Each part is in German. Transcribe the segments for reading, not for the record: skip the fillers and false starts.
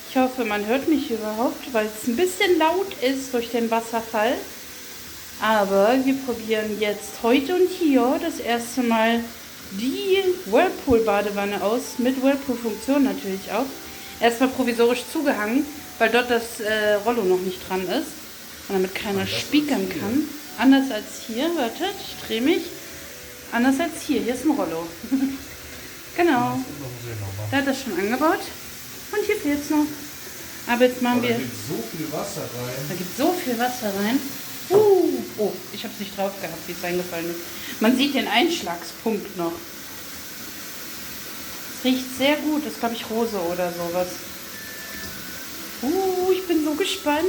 Ich hoffe, man hört mich überhaupt, weil es ein bisschen laut ist durch den Wasserfall. Aber wir probieren jetzt heute und hier das erste Mal die Whirlpool-Badewanne aus, mit Whirlpool-Funktion natürlich auch. Erstmal provisorisch zugehangen, weil dort das Rollo noch nicht dran ist und damit keiner spiekern kann. Anders als hier, wartet, ich drehe mich. Anders als hier, hier ist ein Rollo. Genau, da hat das schon angebaut und hier fehlt es noch. Aber jetzt machen wir... Da gibt so viel Wasser rein. Da gibt so viel Wasser rein. Oh, ich habe es nicht drauf gehabt, wie es reingefallen ist. Man sieht den Einschlagspunkt noch. Es riecht sehr gut. Das ist, glaube ich, Rose oder sowas. Ich bin so gespannt.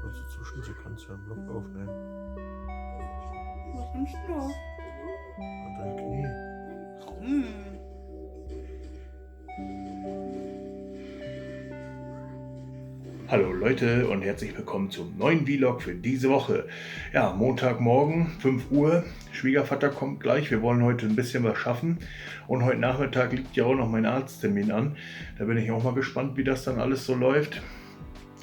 Also zwischendurch kannst du einen Block aufnehmen. Was nimmst du da? Und dein Knie. Hallo Leute und herzlich willkommen zum neuen Vlog für diese Woche. Ja, Montagmorgen, 5 Uhr. Schwiegervater kommt gleich. Wir wollen heute ein bisschen was schaffen. Und heute Nachmittag liegt ja auch noch mein Arzttermin an. Da bin ich auch mal gespannt, wie das dann alles so läuft.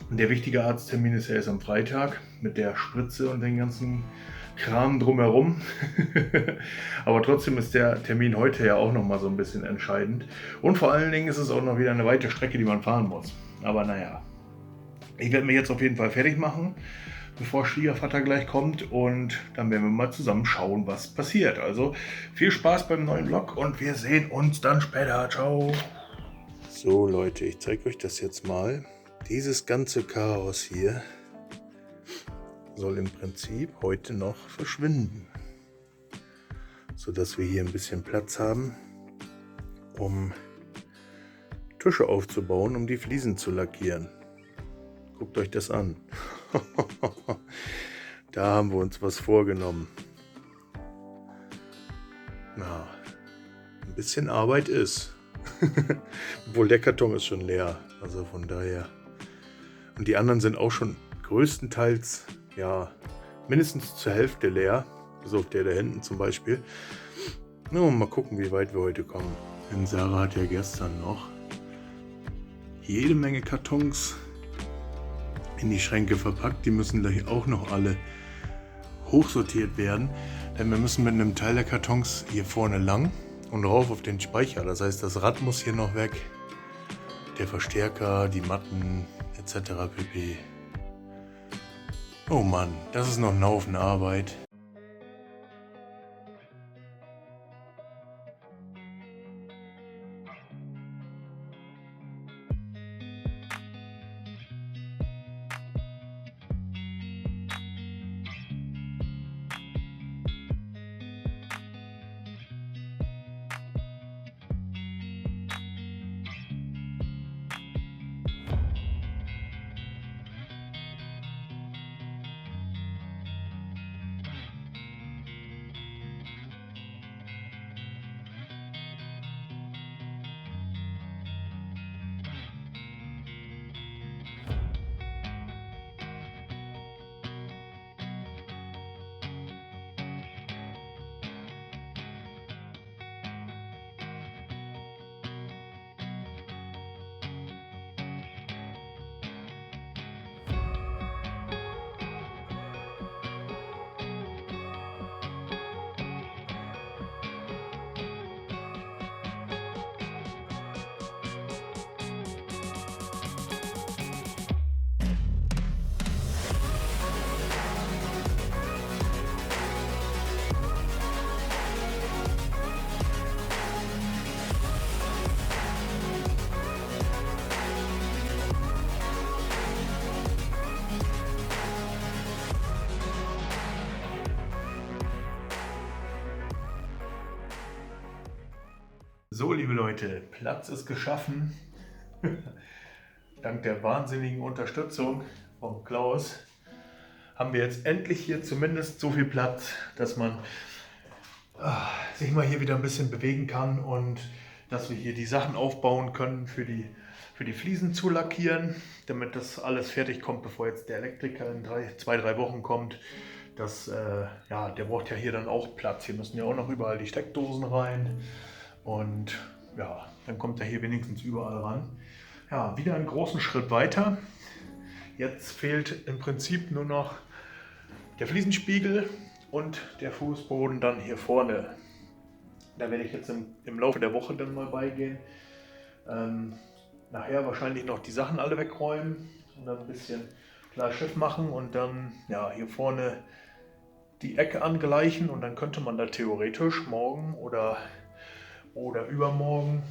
Der wichtige Arzttermin ist ja erst am Freitag mit der Spritze und den ganzen Kram drumherum. Aber trotzdem ist der Termin heute ja auch noch mal so ein bisschen entscheidend. Und vor allen Dingen ist es auch noch wieder eine weite Strecke, die man fahren muss. Aber naja, ich werde mich jetzt auf jeden Fall fertig machen, bevor Schwiegervater gleich kommt. Und dann werden wir mal zusammen schauen, was passiert. Also viel Spaß beim neuen Vlog und wir sehen uns dann später. Ciao. So Leute, ich zeige euch das jetzt mal. Dieses ganze Chaos hier soll im Prinzip heute noch verschwinden, sodass wir hier ein bisschen Platz haben, um Tische aufzubauen, um die Fliesen zu lackieren. Guckt euch das an. Da haben wir uns was vorgenommen. Na, ein bisschen Arbeit ist. Obwohl der Karton ist schon leer, also von daher. Und die anderen sind auch schon größtenteils, ja, mindestens zur Hälfte leer. So auf der da hinten zum Beispiel. Na, mal gucken, wie weit wir heute kommen. Denn Sarah hat ja gestern noch jede Menge Kartons in die Schränke verpackt. Die müssen gleich auch noch alle hochsortiert werden. Denn wir müssen mit einem Teil der Kartons hier vorne lang und rauf auf den Speicher. Das heißt, das Rad muss hier noch weg. Der Verstärker, die Matten etc. pp. Oh Mann, das ist noch ein Haufen Arbeit. So, liebe Leute, Platz ist geschaffen. Dank der wahnsinnigen Unterstützung von Klaus haben wir jetzt endlich hier zumindest so viel Platz, dass man sich mal hier wieder ein bisschen bewegen kann und dass wir hier die Sachen aufbauen können für die Fliesen zu lackieren, damit das alles fertig kommt, bevor jetzt der Elektriker in 2-3 Wochen kommt. Der braucht ja hier dann auch Platz. Hier müssen ja auch noch überall die Steckdosen rein. Und ja, dann kommt er hier wenigstens überall ran. Ja, wieder einen großen Schritt weiter. Jetzt fehlt im Prinzip nur noch der Fliesenspiegel und der Fußboden dann hier vorne. Da werde ich jetzt im Laufe der Woche dann mal beigehen. Nachher wahrscheinlich noch die Sachen alle wegräumen und dann ein bisschen klar Schiff machen und dann ja hier vorne die Ecke angleichen und dann könnte man da theoretisch morgen oder übermorgen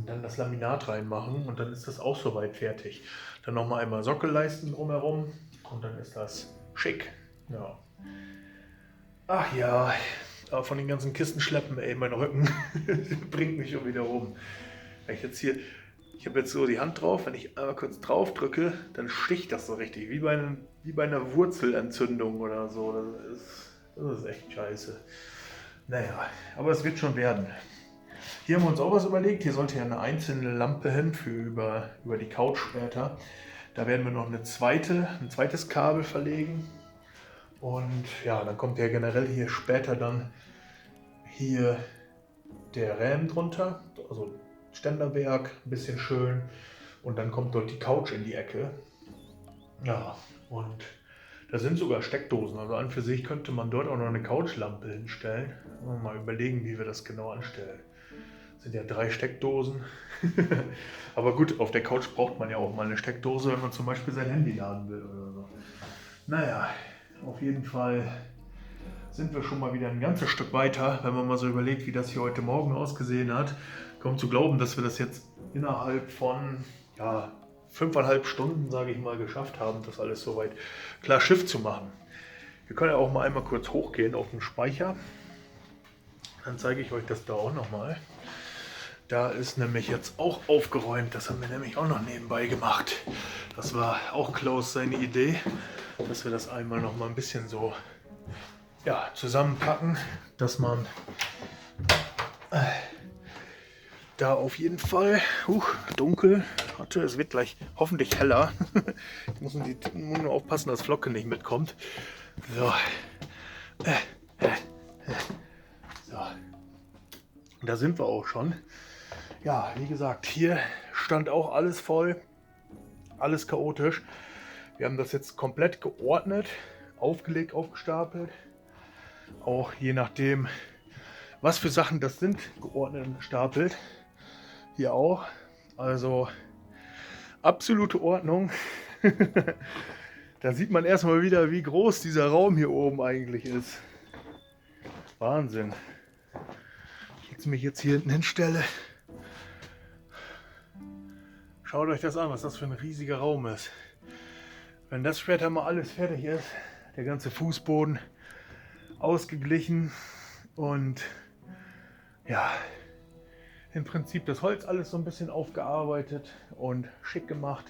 dann das Laminat reinmachen und dann ist das auch soweit fertig. Dann nochmal einmal Sockelleisten drumherum und dann ist das schick. Ja. Ach ja, aber von den ganzen Kisten schleppen, ey, mein Rücken bringt mich schon wieder rum. Wenn ich habe jetzt so die Hand drauf, wenn ich einmal kurz drauf drücke, dann sticht das so richtig, wie bei einer Wurzelentzündung oder so. Das ist echt scheiße. Naja, aber es wird schon werden. Hier haben wir uns auch was überlegt. Hier sollte ja eine einzelne Lampe hin für über die Couch später. Da werden wir noch ein zweites Kabel verlegen. Und ja, dann kommt ja generell hier später dann hier der Rahmen drunter. Also Ständerwerk, ein bisschen schön. Und dann kommt dort die Couch in die Ecke. Ja, und da sind sogar Steckdosen. Also an für sich könnte man dort auch noch eine Couchlampe hinstellen. Mal überlegen, wie wir das genau anstellen. Das sind ja 3 Steckdosen. Aber gut, auf der Couch braucht man ja auch mal eine Steckdose, wenn man zum Beispiel sein Handy laden will oder so. Naja, auf jeden Fall sind wir schon mal wieder ein ganzes Stück weiter, wenn man mal so überlegt, wie das hier heute Morgen ausgesehen hat. Kaum zu glauben, dass wir das jetzt innerhalb von 5,5 Stunden, sage ich mal, geschafft haben, das alles soweit klar Schiff zu machen. Wir können ja auch mal einmal kurz hochgehen auf den Speicher. Dann zeige ich euch das da auch nochmal. Da ist nämlich jetzt auch aufgeräumt. Das haben wir nämlich auch noch nebenbei gemacht. Das war auch Klaus seine Idee, dass wir das einmal noch mal ein bisschen so zusammenpacken, dass man da auf jeden Fall dunkel hatte. Es wird gleich hoffentlich heller. Ich muss nur aufpassen, dass Flocke nicht mitkommt. So. So. Da sind wir auch schon. Ja, wie gesagt, hier stand auch alles voll, alles chaotisch. Wir haben das jetzt komplett geordnet, aufgelegt, aufgestapelt. Auch je nachdem, was für Sachen das sind, geordnet und gestapelt. Hier auch. Also absolute Ordnung. Da sieht man erstmal wieder, wie groß dieser Raum hier oben eigentlich ist. Wahnsinn. Ich mich jetzt hier hinten hinstelle. Schaut euch das an, was das für ein riesiger Raum ist. Wenn das später mal alles fertig ist, der ganze Fußboden ausgeglichen und ja, im Prinzip das Holz alles so ein bisschen aufgearbeitet und schick gemacht.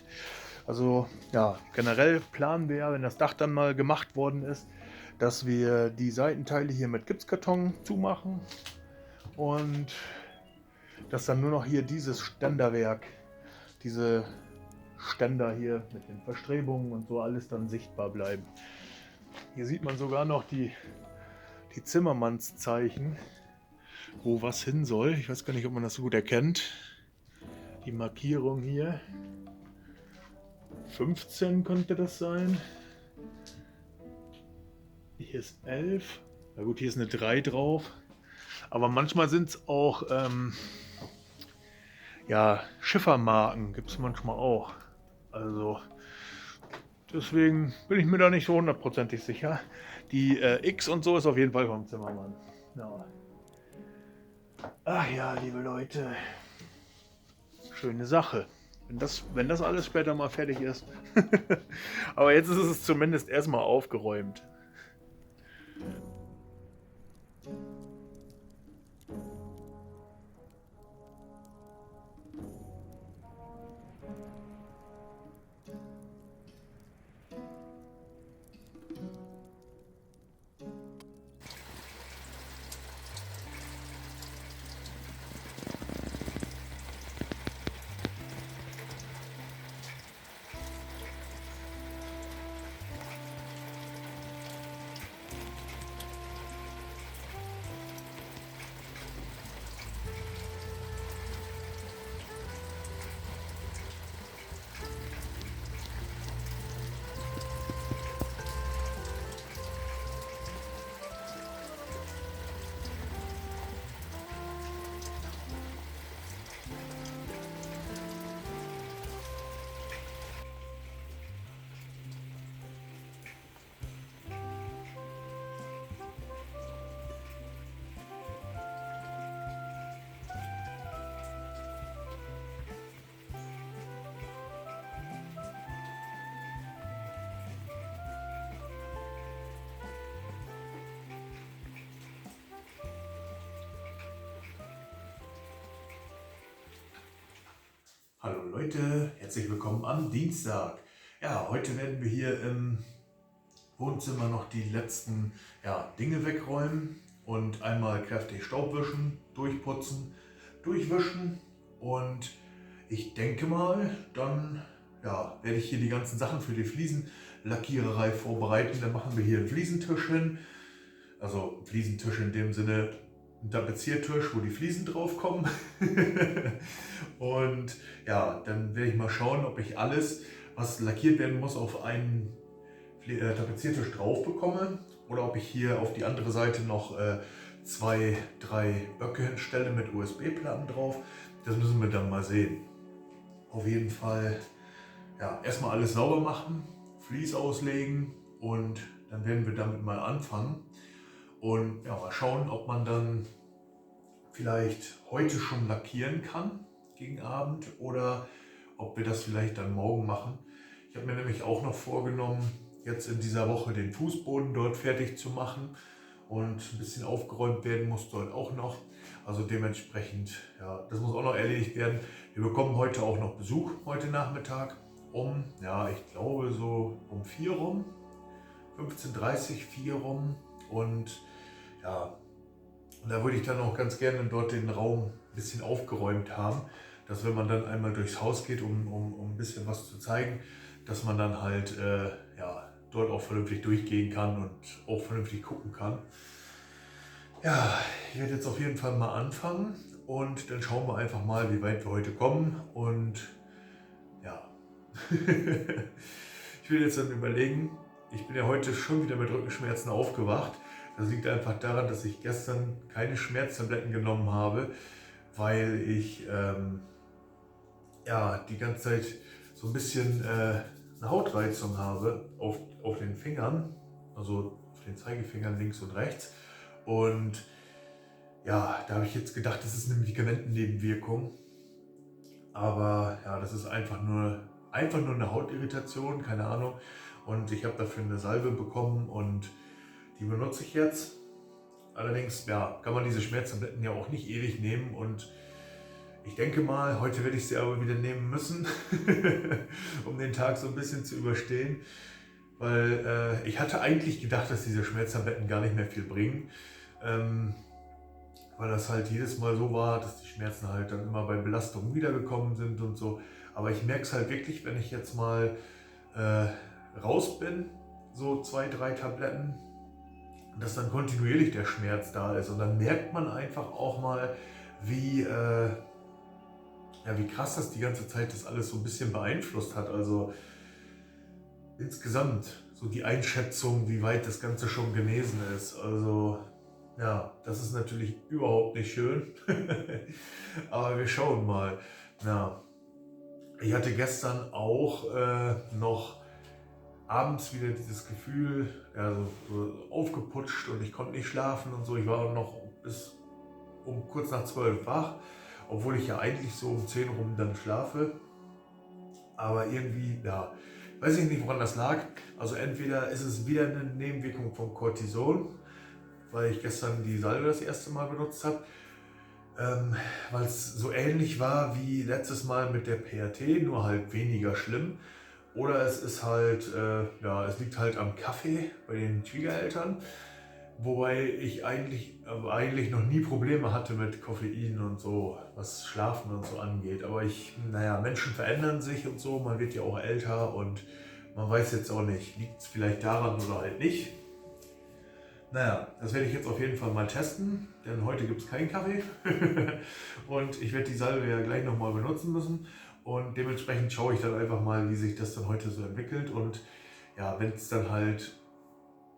Also ja, generell planen wir ja, wenn das Dach dann mal gemacht worden ist, dass wir die Seitenteile hier mit Gipskarton zumachen und dass dann nur noch hier dieses Ständerwerk, diese Ständer hier mit den Verstrebungen und so alles dann sichtbar bleiben. Hier sieht man sogar noch die Zimmermannszeichen, wo was hin soll. Ich weiß gar nicht, ob man das so gut erkennt. Die Markierung hier. 15 könnte das sein. Hier ist 11. Na gut, hier ist eine 3 drauf. Aber manchmal sind es auch Schiffermarken, gibt es manchmal auch. Also deswegen bin ich mir da nicht so hundertprozentig sicher. Die X und so ist auf jeden Fall vom Zimmermann. Ja. Ach ja, liebe Leute. Schöne Sache. Wenn das alles später mal fertig ist. Aber jetzt ist es zumindest erstmal aufgeräumt. Hallo Leute, herzlich willkommen am Dienstag. Ja, heute werden wir hier im Wohnzimmer noch die letzten Dinge wegräumen und einmal kräftig Staub wischen, durchputzen, durchwischen und ich denke mal, dann werde ich hier die ganzen Sachen für die Fliesenlackiererei vorbereiten. Dann machen wir hier einen Fliesentisch hin, also einen Fliesentisch in dem Sinne, ein Tapeziertisch, wo die Fliesen drauf kommen. Und ja, dann werde ich mal schauen, ob ich alles, was lackiert werden muss, auf einen Tapeziertisch drauf bekomme oder ob ich hier auf die andere Seite noch 2, 3 Böcke hinstelle mit USB-Platten drauf. Das müssen wir dann mal sehen. Auf jeden Fall erstmal alles sauber machen, Vlies auslegen und dann werden wir damit mal anfangen. Und mal schauen, ob man dann vielleicht heute schon lackieren kann gegen Abend oder ob wir das vielleicht dann morgen machen. Ich habe mir nämlich auch noch vorgenommen, jetzt in dieser Woche den Fußboden dort fertig zu machen und ein bisschen aufgeräumt werden muss dort auch noch. Also dementsprechend, das muss auch noch erledigt werden. Wir bekommen heute auch noch Besuch, heute Nachmittag um, ich glaube so um 4 rum, 15:30 Uhr, 4 rum und und da würde ich dann auch ganz gerne dort den Raum ein bisschen aufgeräumt haben, dass wenn man dann einmal durchs Haus geht, um ein bisschen was zu zeigen, dass man dann halt dort auch vernünftig durchgehen kann und auch vernünftig gucken kann. Ja, ich werde jetzt auf jeden Fall mal anfangen und dann schauen wir einfach mal, wie weit wir heute kommen und ich will jetzt dann überlegen, ich bin ja heute schon wieder mit Rückenschmerzen aufgewacht. Das liegt einfach daran, dass ich gestern keine Schmerztabletten genommen habe, weil ich die ganze Zeit so ein bisschen eine Hautreizung habe auf den Fingern, also auf den Zeigefingern links und rechts. Und da habe ich jetzt gedacht, das ist eine Medikamentennebenwirkung. Aber das ist einfach nur eine Hautirritation, keine Ahnung. Und ich habe dafür eine Salbe bekommen und die benutze ich jetzt. Allerdings kann man diese Schmerztabletten ja auch nicht ewig nehmen und ich denke mal, heute werde ich sie aber wieder nehmen müssen, um den Tag so ein bisschen zu überstehen. Weil ich hatte eigentlich gedacht, dass diese Schmerztabletten gar nicht mehr viel bringen. Weil das halt jedes Mal so war, dass die Schmerzen halt dann immer bei Belastungen wiedergekommen sind und so. Aber ich merke es halt wirklich, wenn ich jetzt mal raus bin, so 2, 3 Tabletten, dass dann kontinuierlich der Schmerz da ist. Und dann merkt man einfach auch mal, wie krass das die ganze Zeit das alles so ein bisschen beeinflusst hat. Also insgesamt so die Einschätzung, wie weit das Ganze schon genesen ist. Also das ist natürlich überhaupt nicht schön. Aber wir schauen mal. Ich hatte gestern auch noch abends wieder dieses Gefühl, so aufgeputscht und ich konnte nicht schlafen und so. Ich war noch bis um kurz nach 12 wach, obwohl ich ja eigentlich so um 10 rum dann schlafe. Aber irgendwie, weiß ich nicht, woran das lag. Also entweder ist es wieder eine Nebenwirkung von Cortison, weil ich gestern die Salbe das erste Mal benutzt habe, weil es so ähnlich war wie letztes Mal mit der PRT, nur halt weniger schlimm. Oder es ist halt, es liegt halt am Kaffee bei den Schwiegereltern, wobei ich eigentlich noch nie Probleme hatte mit Koffein und so, was Schlafen und so angeht. Aber Menschen verändern sich und so, man wird ja auch älter und man weiß jetzt auch nicht, liegt es vielleicht daran oder halt nicht. Das werde ich jetzt auf jeden Fall mal testen, denn heute gibt es keinen Kaffee und ich werde die Salbe ja gleich nochmal benutzen müssen und dementsprechend schaue ich dann einfach mal, wie sich das dann heute so entwickelt und wenn es dann halt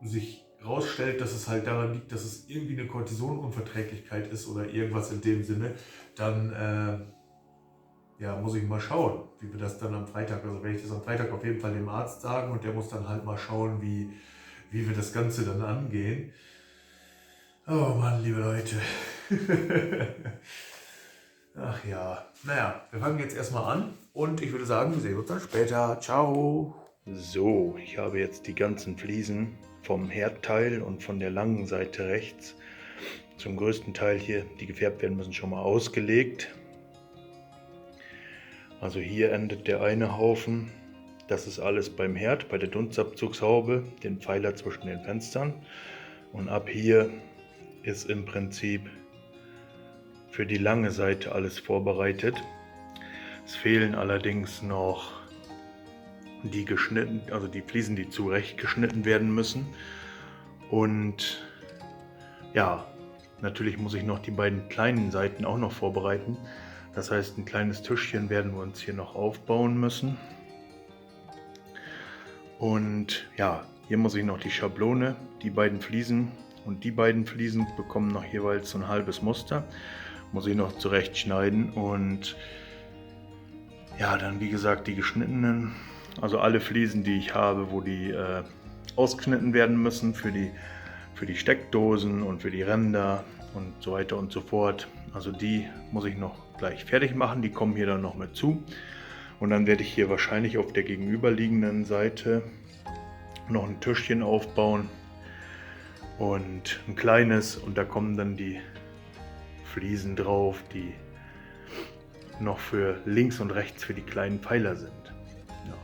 sich rausstellt, dass es halt daran liegt, dass es irgendwie eine Cortisonunverträglichkeit ist oder irgendwas in dem Sinne, dann muss ich mal schauen, wie wir das dann am Freitag, also werde ich das am Freitag auf jeden Fall dem Arzt sagen und der muss dann halt mal schauen, wie wir das Ganze dann angehen. Oh Mann, liebe Leute. Ach ja, wir fangen jetzt erstmal an und ich würde sagen, wir sehen uns dann später. Ciao. So, ich habe jetzt die ganzen Fliesen vom Herdteil und von der langen Seite rechts zum größten Teil hier, die gefärbt werden müssen, schon mal ausgelegt. Also hier endet der eine Haufen. Das ist alles beim Herd, bei der Dunstabzugshaube, den Pfeiler zwischen den Fenstern. Und ab hier ist im Prinzip für die lange Seite alles vorbereitet. Es fehlen allerdings noch die die Fliesen, die zurechtgeschnitten werden müssen. Und ja, natürlich muss ich noch die beiden kleinen Seiten auch noch vorbereiten. Das heißt, ein kleines Tischchen werden wir uns hier noch aufbauen müssen. Und ja, hier muss ich noch die Schablone, die beiden Fliesen und die beiden Fliesen bekommen noch jeweils so ein halbes Muster. Muss ich noch zurechtschneiden und ja, dann wie gesagt die geschnittenen, also alle Fliesen, die ich habe, wo die ausgeschnitten werden müssen für die Steckdosen und für die Ränder und so weiter und so fort. Also die muss ich noch gleich fertig machen, die kommen hier dann noch mit zu. Und dann werde ich hier wahrscheinlich auf der gegenüberliegenden Seite noch ein Tischchen aufbauen und ein kleines, und da kommen dann die Fliesen drauf, die noch für links und rechts für die kleinen Pfeiler sind. Ja.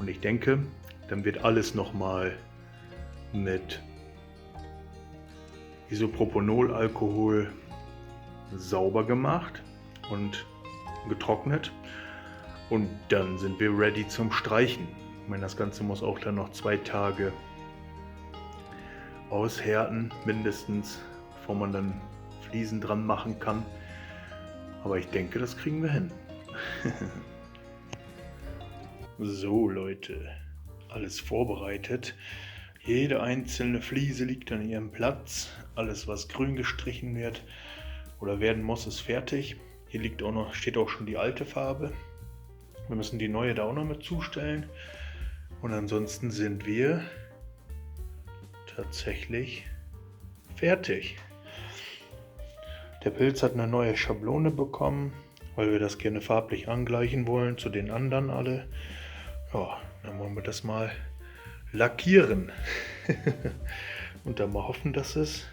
Und ich denke, dann wird alles nochmal mit Isopropanolalkohol sauber gemacht und getrocknet. Und dann sind wir ready zum Streichen. Ich meine, das Ganze muss auch dann noch 2 Tage aushärten, mindestens, bevor man dann Fliesen dran machen kann. Aber ich denke, das kriegen wir hin. So Leute, alles vorbereitet. Jede einzelne Fliese liegt an ihrem Platz. Alles, was grün gestrichen wird oder werden muss, ist fertig. Hier steht auch schon die alte Farbe. Wir müssen die neue da auch noch mit zustellen. Und ansonsten sind wir tatsächlich fertig. Der Pilz hat eine neue Schablone bekommen, weil wir das gerne farblich angleichen wollen zu den anderen alle. Ja, dann wollen wir das mal lackieren. Und dann mal hoffen, dass es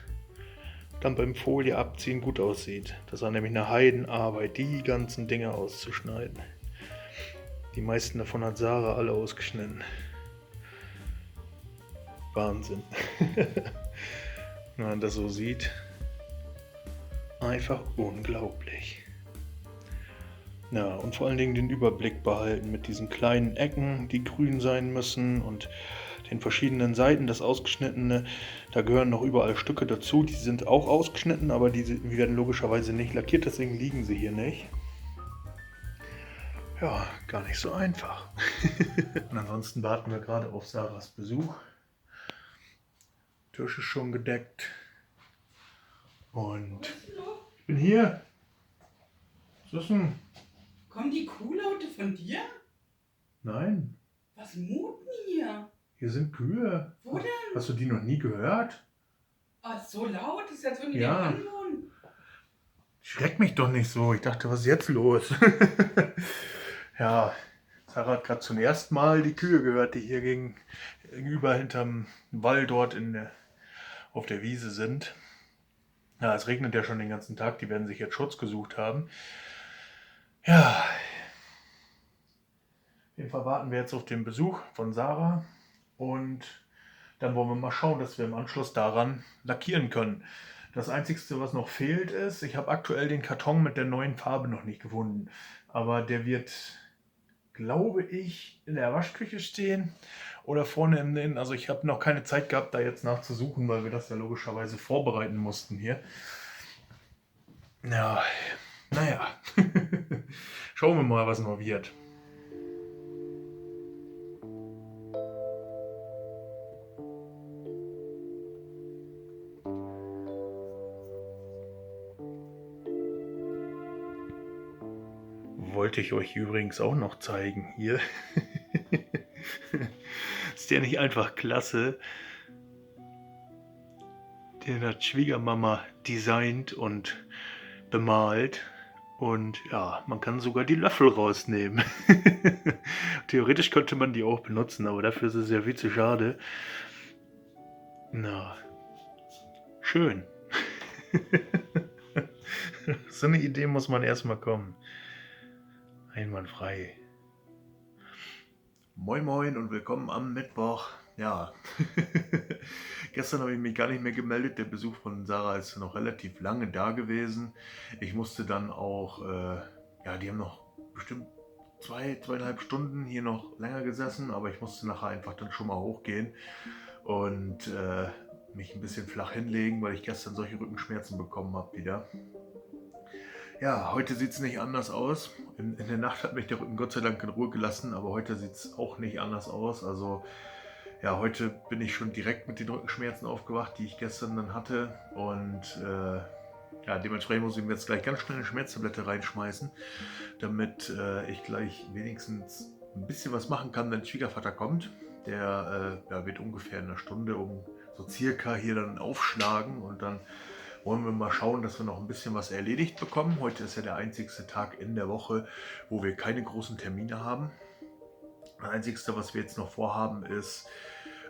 dann beim Folie abziehen gut aussieht. Das war nämlich eine Heidenarbeit, die ganzen Dinge auszuschneiden. Die meisten davon hat Sarah alle ausgeschnitten. Wahnsinn. Wenn man das so sieht, einfach unglaublich. Ja, und vor allen Dingen den Überblick behalten mit diesen kleinen Ecken, die grün sein müssen, und den verschiedenen Seiten, das Ausgeschnittene. Da gehören noch überall Stücke dazu, die sind auch ausgeschnitten, aber die werden logischerweise nicht lackiert, deswegen liegen sie hier nicht. Ja, gar nicht so einfach. Und ansonsten warten wir gerade auf Sarahs Besuch. Tisch ist schon gedeckt. Und ich bin hier. Was ist denn? Kommen die Kuhlaute von dir? Nein, Was muten hier? hier sind Kühe. Wo denn? Hast du die noch nie gehört? Oh, so laut, das ist, als würden die Ja. nebenan wohnen. Schreck mich doch nicht so. Ich dachte, was ist jetzt los? Ja, Sarah hat gerade zum ersten Mal die Kühe gehört, die hier gegenüber hinterm Wall dort auf der Wiese sind. Ja, es regnet ja schon den ganzen Tag, die werden sich jetzt Schutz gesucht haben. Ja, auf jeden Fall warten wir jetzt auf den Besuch von Sarah und dann wollen wir mal schauen, dass wir im Anschluss daran lackieren können. Das Einzige, was noch fehlt, ist, ich habe aktuell den Karton mit der neuen Farbe noch nicht gefunden, aber der wird, glaube ich, in der Waschküche stehen oder vorne im Innen. Also ich habe noch keine Zeit gehabt, da jetzt nachzusuchen, weil wir das ja logischerweise vorbereiten mussten hier. Ja, naja. Schauen wir mal, was noch wird. Wollte ich euch übrigens auch noch zeigen hier. Ist der nicht einfach klasse? Den hat Schwiegermama designt und bemalt. Und ja, man kann sogar die Löffel rausnehmen. Theoretisch könnte man die auch benutzen, aber dafür ist es ja viel zu schade. Na, schön. So eine Idee muss man erstmal kommen. Einwandfrei. Moin Moin und willkommen am Mittwoch. Ja, gestern habe ich mich gar nicht mehr gemeldet. Der Besuch von Sarah ist noch relativ lange da gewesen. Ich musste dann auch, die haben noch bestimmt 2,5 Stunden hier noch länger gesessen, aber ich musste nachher einfach dann schon mal hochgehen und mich ein bisschen flach hinlegen, weil ich gestern solche Rückenschmerzen bekommen habe wieder. Ja, heute sieht es nicht anders aus. In der Nacht hat mich der Rücken Gott sei Dank in Ruhe gelassen, aber heute sieht es auch nicht anders aus. Also ja, heute bin ich schon direkt mit den Rückenschmerzen aufgewacht, die ich gestern dann hatte. Und dementsprechend muss ich mir jetzt gleich ganz schnell eine Schmerztablette reinschmeißen, damit ich gleich wenigstens ein bisschen was machen kann, wenn Schwiegervater kommt. Der wird ungefähr in einer Stunde so circa hier dann aufschlagen und dann wollen wir mal schauen, dass wir noch ein bisschen was erledigt bekommen. Heute ist ja der einzigste Tag in der Woche, wo wir keine großen Termine haben. Das Einzigste, was wir jetzt noch vorhaben, ist,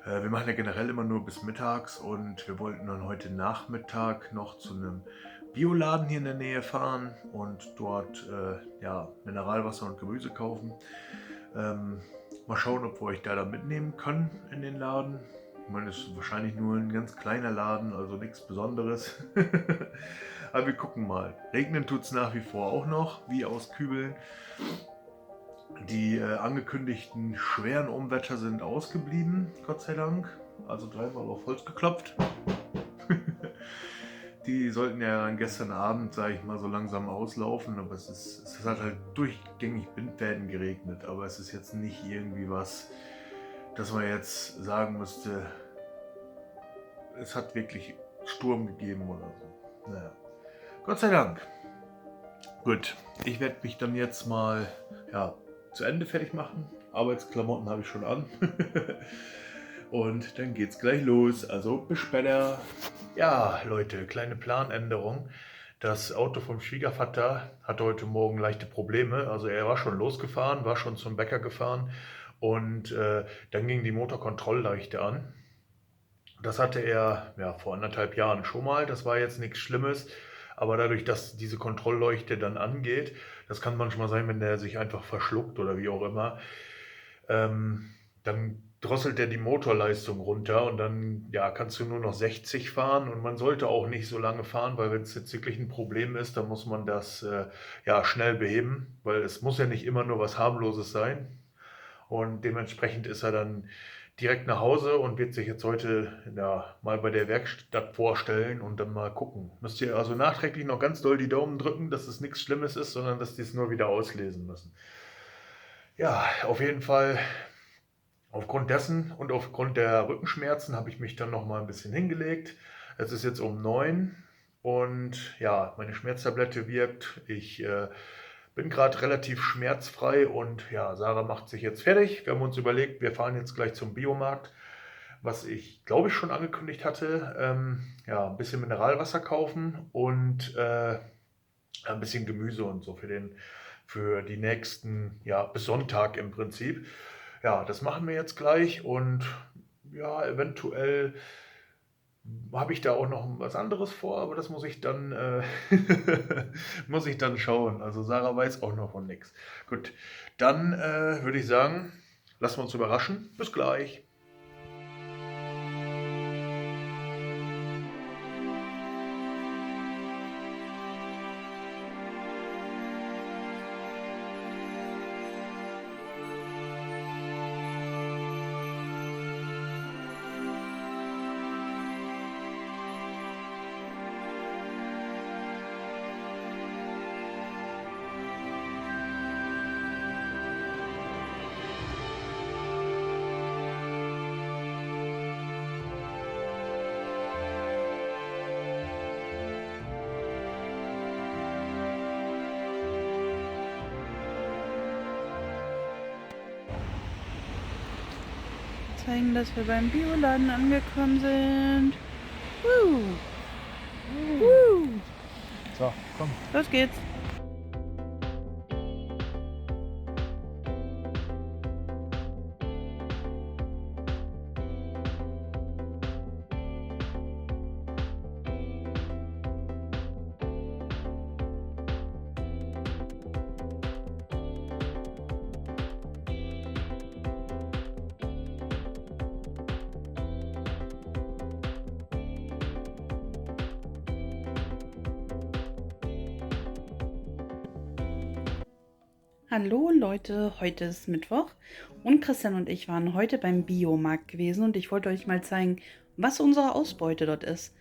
wir machen ja generell immer nur bis mittags und wir wollten dann heute Nachmittag noch zu einem Bioladen hier in der Nähe fahren und dort Mineralwasser und Gemüse kaufen. Mal schauen, ob wir euch da mitnehmen können in den Laden. Ich meine, es ist wahrscheinlich nur ein ganz kleiner Laden, also nichts Besonderes. Aber wir gucken mal. Regnen tut es nach wie vor auch noch, wie aus Kübeln. Die angekündigten schweren Unwetter sind ausgeblieben, Gott sei Dank. Also dreimal auf Holz geklopft. Die sollten ja dann gestern Abend, sage ich mal, so langsam auslaufen. Aber es hat halt durchgängig Bindfäden geregnet. Aber es ist jetzt nicht irgendwie was, dass man jetzt sagen müsste, es hat wirklich Sturm gegeben oder so. Naja, Gott sei Dank. Gut, ich werde mich dann jetzt mal zu Ende fertig machen. Arbeitsklamotten habe ich schon an. Und dann geht's gleich los. Also bis später. Ja, Leute, kleine Planänderung. Das Auto vom Schwiegervater hatte heute Morgen leichte Probleme. Also er war schon losgefahren, war schon zum Bäcker gefahren. Und dann ging die Motorkontrollleuchte an. Das hatte er vor 1,5 Jahren schon mal. Das war jetzt nichts Schlimmes. Aber dadurch, dass diese Kontrollleuchte dann angeht, das kann manchmal sein, wenn der sich einfach verschluckt oder wie auch immer, dann drosselt er die Motorleistung runter und dann kannst du nur noch 60 fahren und man sollte auch nicht so lange fahren, weil wenn es jetzt wirklich ein Problem ist, dann muss man das schnell beheben, weil es muss ja nicht immer nur was Harmloses sein. Und dementsprechend ist er dann direkt nach Hause und wird sich jetzt heute mal bei der Werkstatt vorstellen und dann mal gucken. Müsst ihr also nachträglich noch ganz doll die Daumen drücken, dass es nichts Schlimmes ist, sondern dass die es nur wieder auslesen müssen. Ja, auf jeden Fall aufgrund dessen und aufgrund der Rückenschmerzen habe ich mich dann noch mal ein bisschen hingelegt. Es ist jetzt um 9 und meine Schmerztablette wirkt. Ich bin gerade relativ schmerzfrei und Sarah macht sich jetzt fertig. Wir haben uns überlegt, wir fahren jetzt gleich zum Biomarkt, was ich glaube ich schon angekündigt hatte. Ein bisschen Mineralwasser kaufen und ein bisschen Gemüse und so für die nächsten, bis Sonntag im Prinzip. Ja, das machen wir jetzt gleich und eventuell habe ich da auch noch was anderes vor, aber das muss ich dann, muss ich dann schauen. Also Sarah weiß auch noch von nichts. Gut, dann würde ich sagen, lassen wir uns überraschen. Bis gleich. Zeigen, dass wir beim Bioladen angekommen sind. So, komm. Los geht's. Hallo Leute, heute ist Mittwoch und Christian und ich waren heute beim Biomarkt gewesen und ich wollte euch mal zeigen, was unsere Ausbeute dort ist.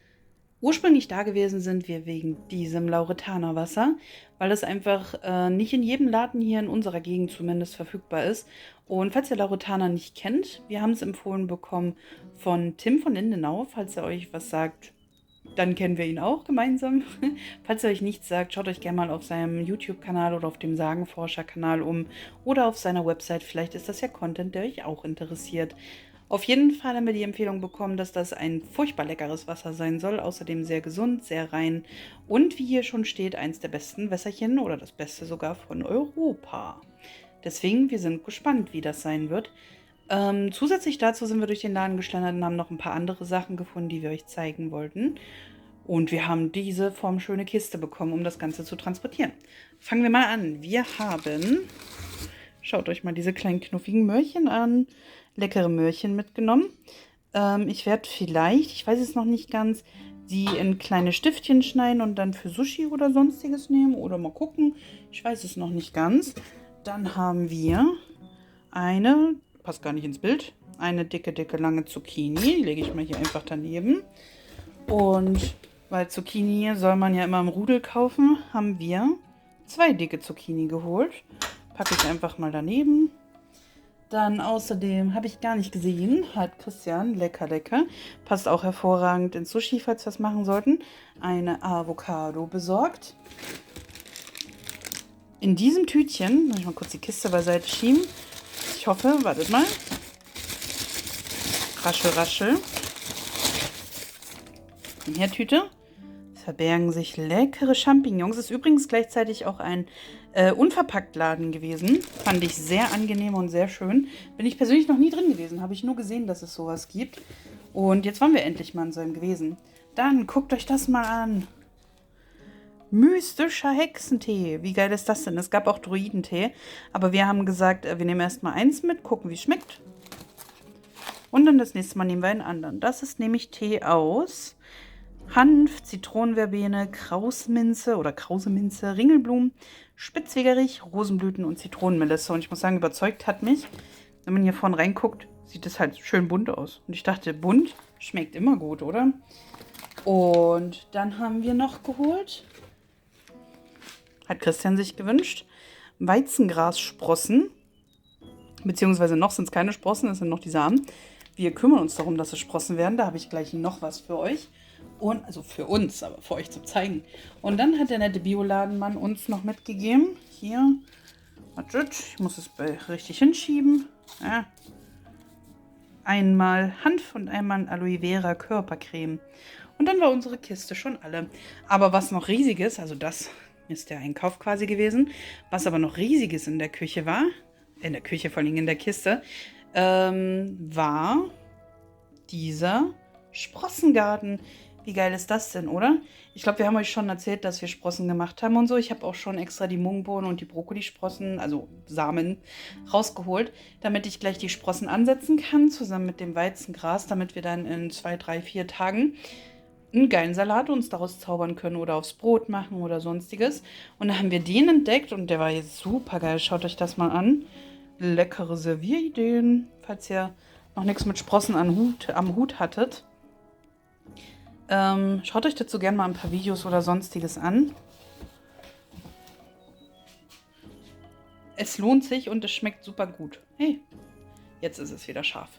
Ursprünglich da gewesen sind wir wegen diesem Lauretanerwasser, weil es einfach nicht in jedem Laden hier in unserer Gegend zumindest verfügbar ist. Und falls ihr Lauretaner nicht kennt, wir haben es empfohlen bekommen von Tim von Lindenau. Falls er euch was sagt, dann kennen wir ihn auch gemeinsam. Falls er euch nichts sagt, schaut euch gerne mal auf seinem YouTube-Kanal oder auf dem Sagenforscher-Kanal um oder auf seiner Website. Vielleicht ist das ja Content, der euch auch interessiert. Auf jeden Fall haben wir die Empfehlung bekommen, dass das ein furchtbar leckeres Wasser sein soll. Außerdem sehr gesund, sehr rein und wie hier schon steht, eins der besten Wässerchen oder das beste sogar von Europa. Deswegen, wir sind gespannt, wie das sein wird. Zusätzlich dazu sind wir durch den Laden geschlendert und haben noch ein paar andere Sachen gefunden, die wir euch zeigen wollten. Und wir haben diese formschöne Kiste bekommen, um das Ganze zu transportieren. Fangen wir mal an. Wir haben, schaut euch mal diese kleinen knuffigen Möhrchen an, leckere Möhrchen mitgenommen. Ich werde vielleicht, ich weiß es noch nicht ganz, die in kleine Stiftchen schneiden und dann für Sushi oder sonstiges nehmen. Oder mal gucken, ich weiß es noch nicht ganz. Dann haben wir eine, passt gar nicht ins Bild, eine dicke, lange Zucchini. Die lege ich mal hier einfach daneben. Und weil Zucchini soll man ja immer im Rudel kaufen, haben wir 2 dicke Zucchini geholt. Packe ich einfach mal daneben. Dann außerdem, habe ich gar nicht gesehen, hat Christian, lecker, passt auch hervorragend ins Sushi, falls wir das machen sollten, eine Avocado besorgt. In diesem Tütchen, muss ich mal kurz die Kiste beiseite schieben. Ich hoffe, wartet mal. Raschel, raschel. In der Tüte verbergen sich leckere Champignons. Ist übrigens gleichzeitig auch ein Unverpacktladen gewesen. Fand ich sehr angenehm und sehr schön. Bin ich persönlich noch nie drin gewesen. Habe ich nur gesehen, dass es sowas gibt. Und jetzt waren wir endlich mal in so einem gewesen. Dann guckt euch das mal an. Mystischer Hexentee. Wie geil ist das denn? Es gab auch Druidentee. Aber wir haben gesagt, wir nehmen erstmal eins mit, gucken, wie es schmeckt. Und dann das nächste Mal nehmen wir einen anderen. Das ist nämlich Tee aus Hanf, Zitronenverbene, Krausminze oder Krauseminze, Ringelblumen, Spitzwegerich, Rosenblüten und Zitronenmelisse. Und ich muss sagen, überzeugt hat mich, wenn man hier vorne reinguckt, sieht es halt schön bunt aus. Und ich dachte, bunt schmeckt immer gut, oder? Und dann haben wir noch geholt, hat Christian sich gewünscht, Weizengrassprossen. Beziehungsweise noch sind es keine Sprossen, es sind noch die Samen. Wir kümmern uns darum, dass es Sprossen werden. Da habe ich gleich noch was für euch. Und, also für uns, aber für euch zu zeigen. Und dann hat der nette Bioladenmann uns noch mitgegeben. Hier, ich muss es richtig hinschieben. Ja. Einmal Hanf und einmal Aloe Vera Körpercreme. Und dann war unsere Kiste schon alle. Aber was noch riesiges, also das ist der Einkauf quasi gewesen, was aber noch riesiges in der Küche war, vor allem in der Kiste, war dieser Sprossengarten. Wie geil ist das denn, oder? Ich glaube, wir haben euch schon erzählt, dass wir Sprossen gemacht haben und so. Ich habe auch schon extra die Mungbohnen und die Brokkolisprossen, also Samen, rausgeholt, damit ich gleich die Sprossen ansetzen kann, zusammen mit dem Weizengras, damit wir dann in 2, 3, 4 Tagen einen geilen Salat uns daraus zaubern können oder aufs Brot machen oder sonstiges. Und da haben wir den entdeckt und der war jetzt super geil. Schaut euch das mal an. Leckere Servierideen, falls ihr noch nichts mit Sprossen am Hut hattet. Schaut euch dazu gerne mal ein paar Videos oder sonstiges an. Es lohnt sich und es schmeckt super gut. Hey, jetzt ist es wieder scharf.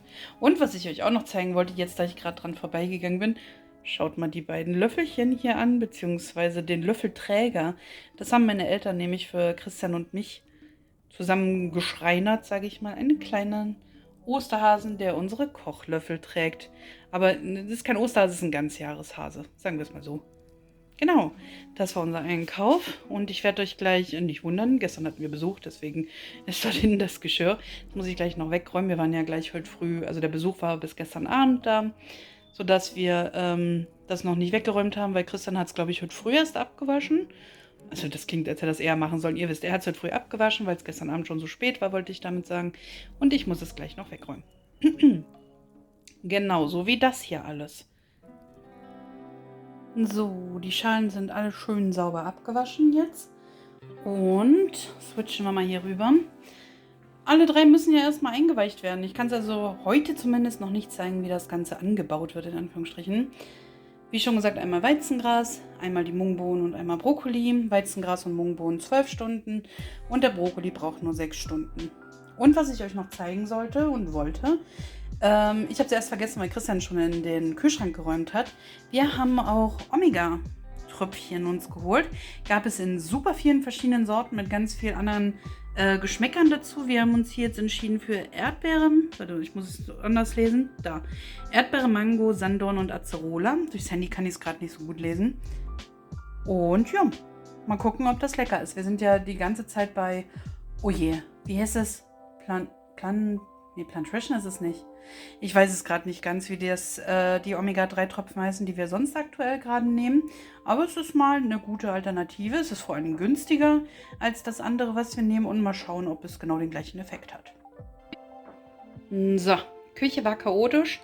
Und was ich euch auch noch zeigen wollte, jetzt da ich gerade dran vorbeigegangen bin, schaut mal die beiden Löffelchen hier an, beziehungsweise den Löffelträger. Das haben meine Eltern nämlich für Christian und mich zusammen geschreinert, sage ich mal. Einen kleinen Osterhasen, der unsere Kochlöffel trägt. Aber das ist kein Osterhase, das ist ein Ganzjahreshase. Sagen wir es mal so. Genau, das war unser Einkauf. Und ich werde euch gleich nicht wundern. Gestern hatten wir Besuch, deswegen ist dort hinten das Geschirr. Das muss ich gleich noch wegräumen. Wir waren ja gleich heute früh, also der Besuch war bis gestern Abend da, sodass wir das noch nicht weggeräumt haben, weil Christian hat es, glaube ich, heute früh erst abgewaschen. Also das klingt, als hätte er das eher machen sollen. Ihr wisst, er hat es heute früh abgewaschen, weil es gestern Abend schon so spät war, wollte ich damit sagen. Und ich muss es gleich noch wegräumen. Genauso wie das hier alles. So, die Schalen sind alle schön sauber abgewaschen jetzt. Und switchen wir mal hier rüber. Alle 3 müssen ja erstmal eingeweicht werden. Ich kann es also heute zumindest noch nicht zeigen, wie das Ganze angebaut wird, in Anführungsstrichen. Wie schon gesagt, einmal Weizengras, einmal die Mungbohnen und einmal Brokkoli. Weizengras und Mungbohnen 12 Stunden und der Brokkoli braucht nur 6 Stunden. Und was ich euch noch zeigen sollte und wollte, ich habe es erst vergessen, weil Christian schon in den Kühlschrank geräumt hat. Wir haben auch Omega-Tröpfchen uns geholt. Gab es in super vielen verschiedenen Sorten mit ganz vielen anderen Geschmäckern dazu. Wir haben uns hier jetzt entschieden für Erdbeere. Warte, ich muss es anders lesen. Da. Erdbeere, Mango, Sanddorn und Acerola. Durchs Handy kann ich es gerade nicht so gut lesen. Und ja, mal gucken, ob das lecker ist. Wir sind ja die ganze Zeit bei, oh je, wie heißt es? Plantrition ist es nicht. Ich weiß es gerade nicht ganz, wie die Omega-3-Tropfen heißen, die wir sonst aktuell gerade nehmen. Aber es ist mal eine gute Alternative. Es ist vor allem günstiger als das andere, was wir nehmen. Und mal schauen, ob es genau den gleichen Effekt hat. So, Küche war chaotisch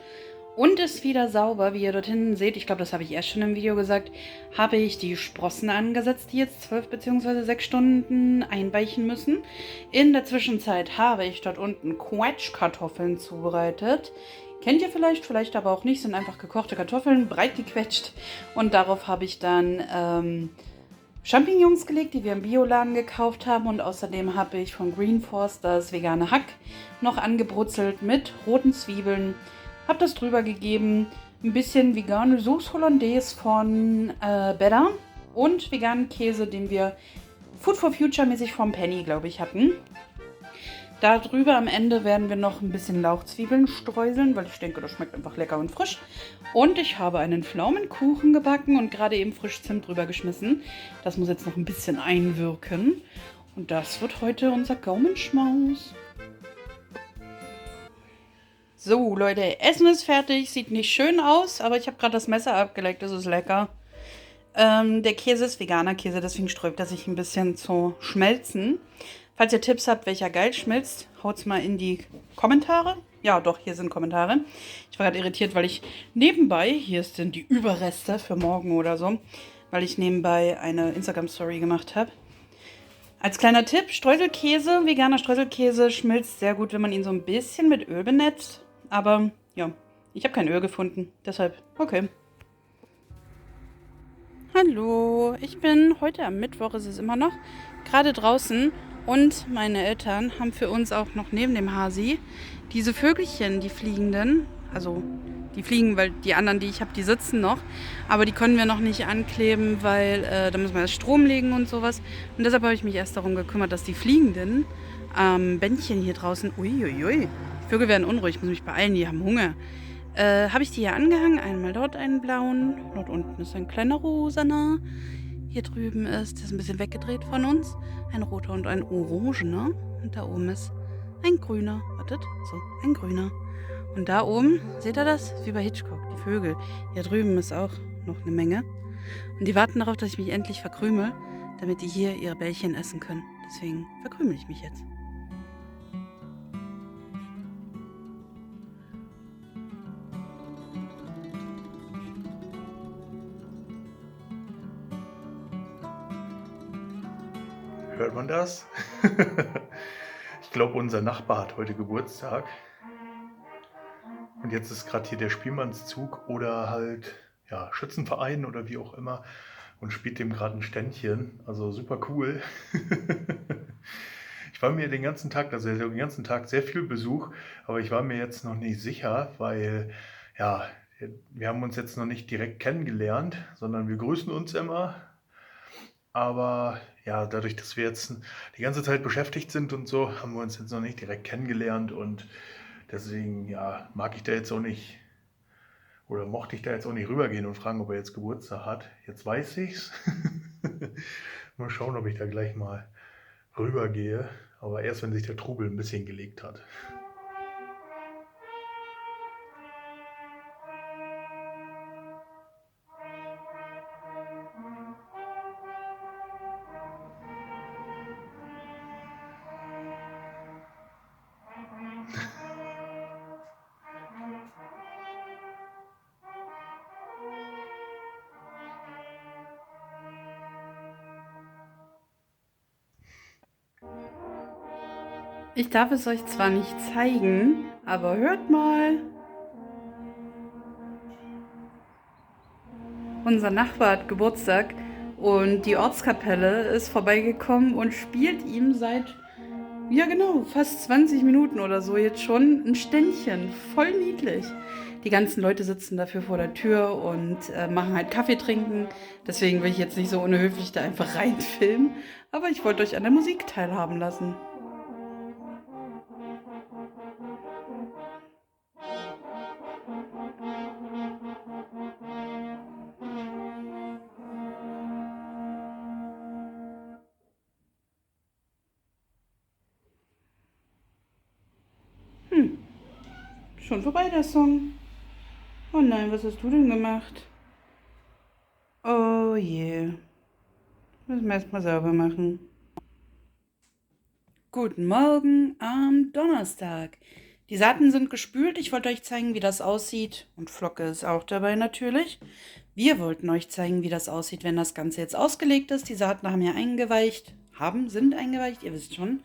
und ist wieder sauber. Wie ihr dort hinten seht, ich glaube, das habe ich erst schon im Video gesagt, habe ich die Sprossen angesetzt, die jetzt 12 bzw. 6 Stunden einweichen müssen. In der Zwischenzeit habe ich dort unten Quetschkartoffeln zubereitet. Kennt ihr vielleicht aber auch nicht, sind einfach gekochte Kartoffeln, breit gequetscht. Und darauf habe ich dann Champignons gelegt, die wir im Bioladen gekauft haben. Und außerdem habe ich von Green Force das vegane Hack noch angebrutzelt mit roten Zwiebeln. Habe das drüber gegeben. Ein bisschen vegane Sauce Hollandaise von Bedda und veganen Käse, den wir Food for Future mäßig vom Penny, glaube ich, hatten. Da drüber am Ende werden wir noch ein bisschen Lauchzwiebeln streuseln, weil ich denke, das schmeckt einfach lecker und frisch. Und ich habe einen Pflaumenkuchen gebacken und gerade eben frisch Zimt drüber geschmissen. Das muss jetzt noch ein bisschen einwirken. Und das wird heute unser Gaumenschmaus. So, Leute, Essen ist fertig. Sieht nicht schön aus, aber ich habe gerade das Messer abgeleckt. Das ist lecker. Der Käse ist veganer Käse, deswegen sträubt er sich ein bisschen zu schmelzen. Falls ihr Tipps habt, welcher geil schmilzt, haut's mal in die Kommentare. Ja, doch, hier sind Kommentare. Ich war gerade irritiert, weil ich nebenbei, hier sind die Überreste für morgen oder so, weil ich nebenbei eine Instagram-Story gemacht habe. Als kleiner Tipp, Streuselkäse, veganer Streuselkäse schmilzt sehr gut, wenn man ihn so ein bisschen mit Öl benetzt. Aber ja, ich habe kein Öl gefunden, deshalb okay. Hallo, ich bin heute am Mittwoch, ist es immer noch, gerade draußen und meine Eltern haben für uns auch noch neben dem Hasi diese Vögelchen, die fliegenden, also die fliegen, weil die anderen, die ich habe, die sitzen noch, aber die können wir noch nicht ankleben, weil da müssen wir erst Strom legen und sowas. Und deshalb habe ich mich erst darum gekümmert, dass die fliegenden Bändchen hier draußen, uiuiui, die Vögel werden unruhig, ich muss mich beeilen, die haben Hunger. Habe ich die hier angehangen. Einmal dort einen blauen. Dort unten ist ein kleiner rosaner. Hier drüben ist, der ist ein bisschen weggedreht von uns, ein roter und ein orangener. Und da oben ist ein grüner. Wartet, so, ein grüner. Und da oben, seht ihr das? Wie bei Hitchcock, die Vögel. Hier drüben ist auch noch eine Menge. Und die warten darauf, dass ich mich endlich verkrümel, damit die hier ihre Bällchen essen können. Deswegen verkrümel ich mich jetzt. Hört man das? Ich glaube, unser Nachbar hat heute Geburtstag. Und jetzt ist gerade hier der Spielmannszug oder halt ja, Schützenverein oder wie auch immer und spielt dem gerade ein Ständchen. Also super cool. Ich war mir den ganzen Tag, also den ganzen Tag sehr viel Besuch, aber ich war mir jetzt noch nicht sicher, weil ja, wir haben uns jetzt noch nicht direkt kennengelernt, sondern wir grüßen uns immer. Aber ja, dadurch, dass wir jetzt die ganze Zeit beschäftigt sind und so, haben wir uns jetzt noch nicht direkt kennengelernt und deswegen ja, mag ich da jetzt auch nicht oder mochte ich da jetzt auch nicht rübergehen und fragen, ob er jetzt Geburtstag hat. Jetzt weiß ich's. Mal schauen, ob ich da gleich mal rübergehe, aber erst wenn sich der Trubel ein bisschen gelegt hat. Ich darf es euch zwar nicht zeigen, aber hört mal. Unser Nachbar hat Geburtstag und die Ortskapelle ist vorbeigekommen und spielt ihm seit, ja genau, fast 20 Minuten oder so jetzt schon ein Ständchen. Voll niedlich. Die ganzen Leute sitzen dafür vor der Tür und machen halt Kaffee trinken. Deswegen will ich jetzt nicht so unhöflich da einfach reinfilmen. Aber ich wollte euch an der Musik teilhaben lassen. Schon vorbei der Song. Oh nein, was hast du denn gemacht? Oh je. Müssen wir erstmal sauber machen. Guten Morgen am Donnerstag. Die Saaten sind gespült. Ich wollte euch zeigen, wie das aussieht. Und Flocke ist auch dabei natürlich. Wir wollten euch zeigen, wie das aussieht, wenn das Ganze jetzt ausgelegt ist. Die Saaten haben ja sind eingeweicht, ihr wisst schon.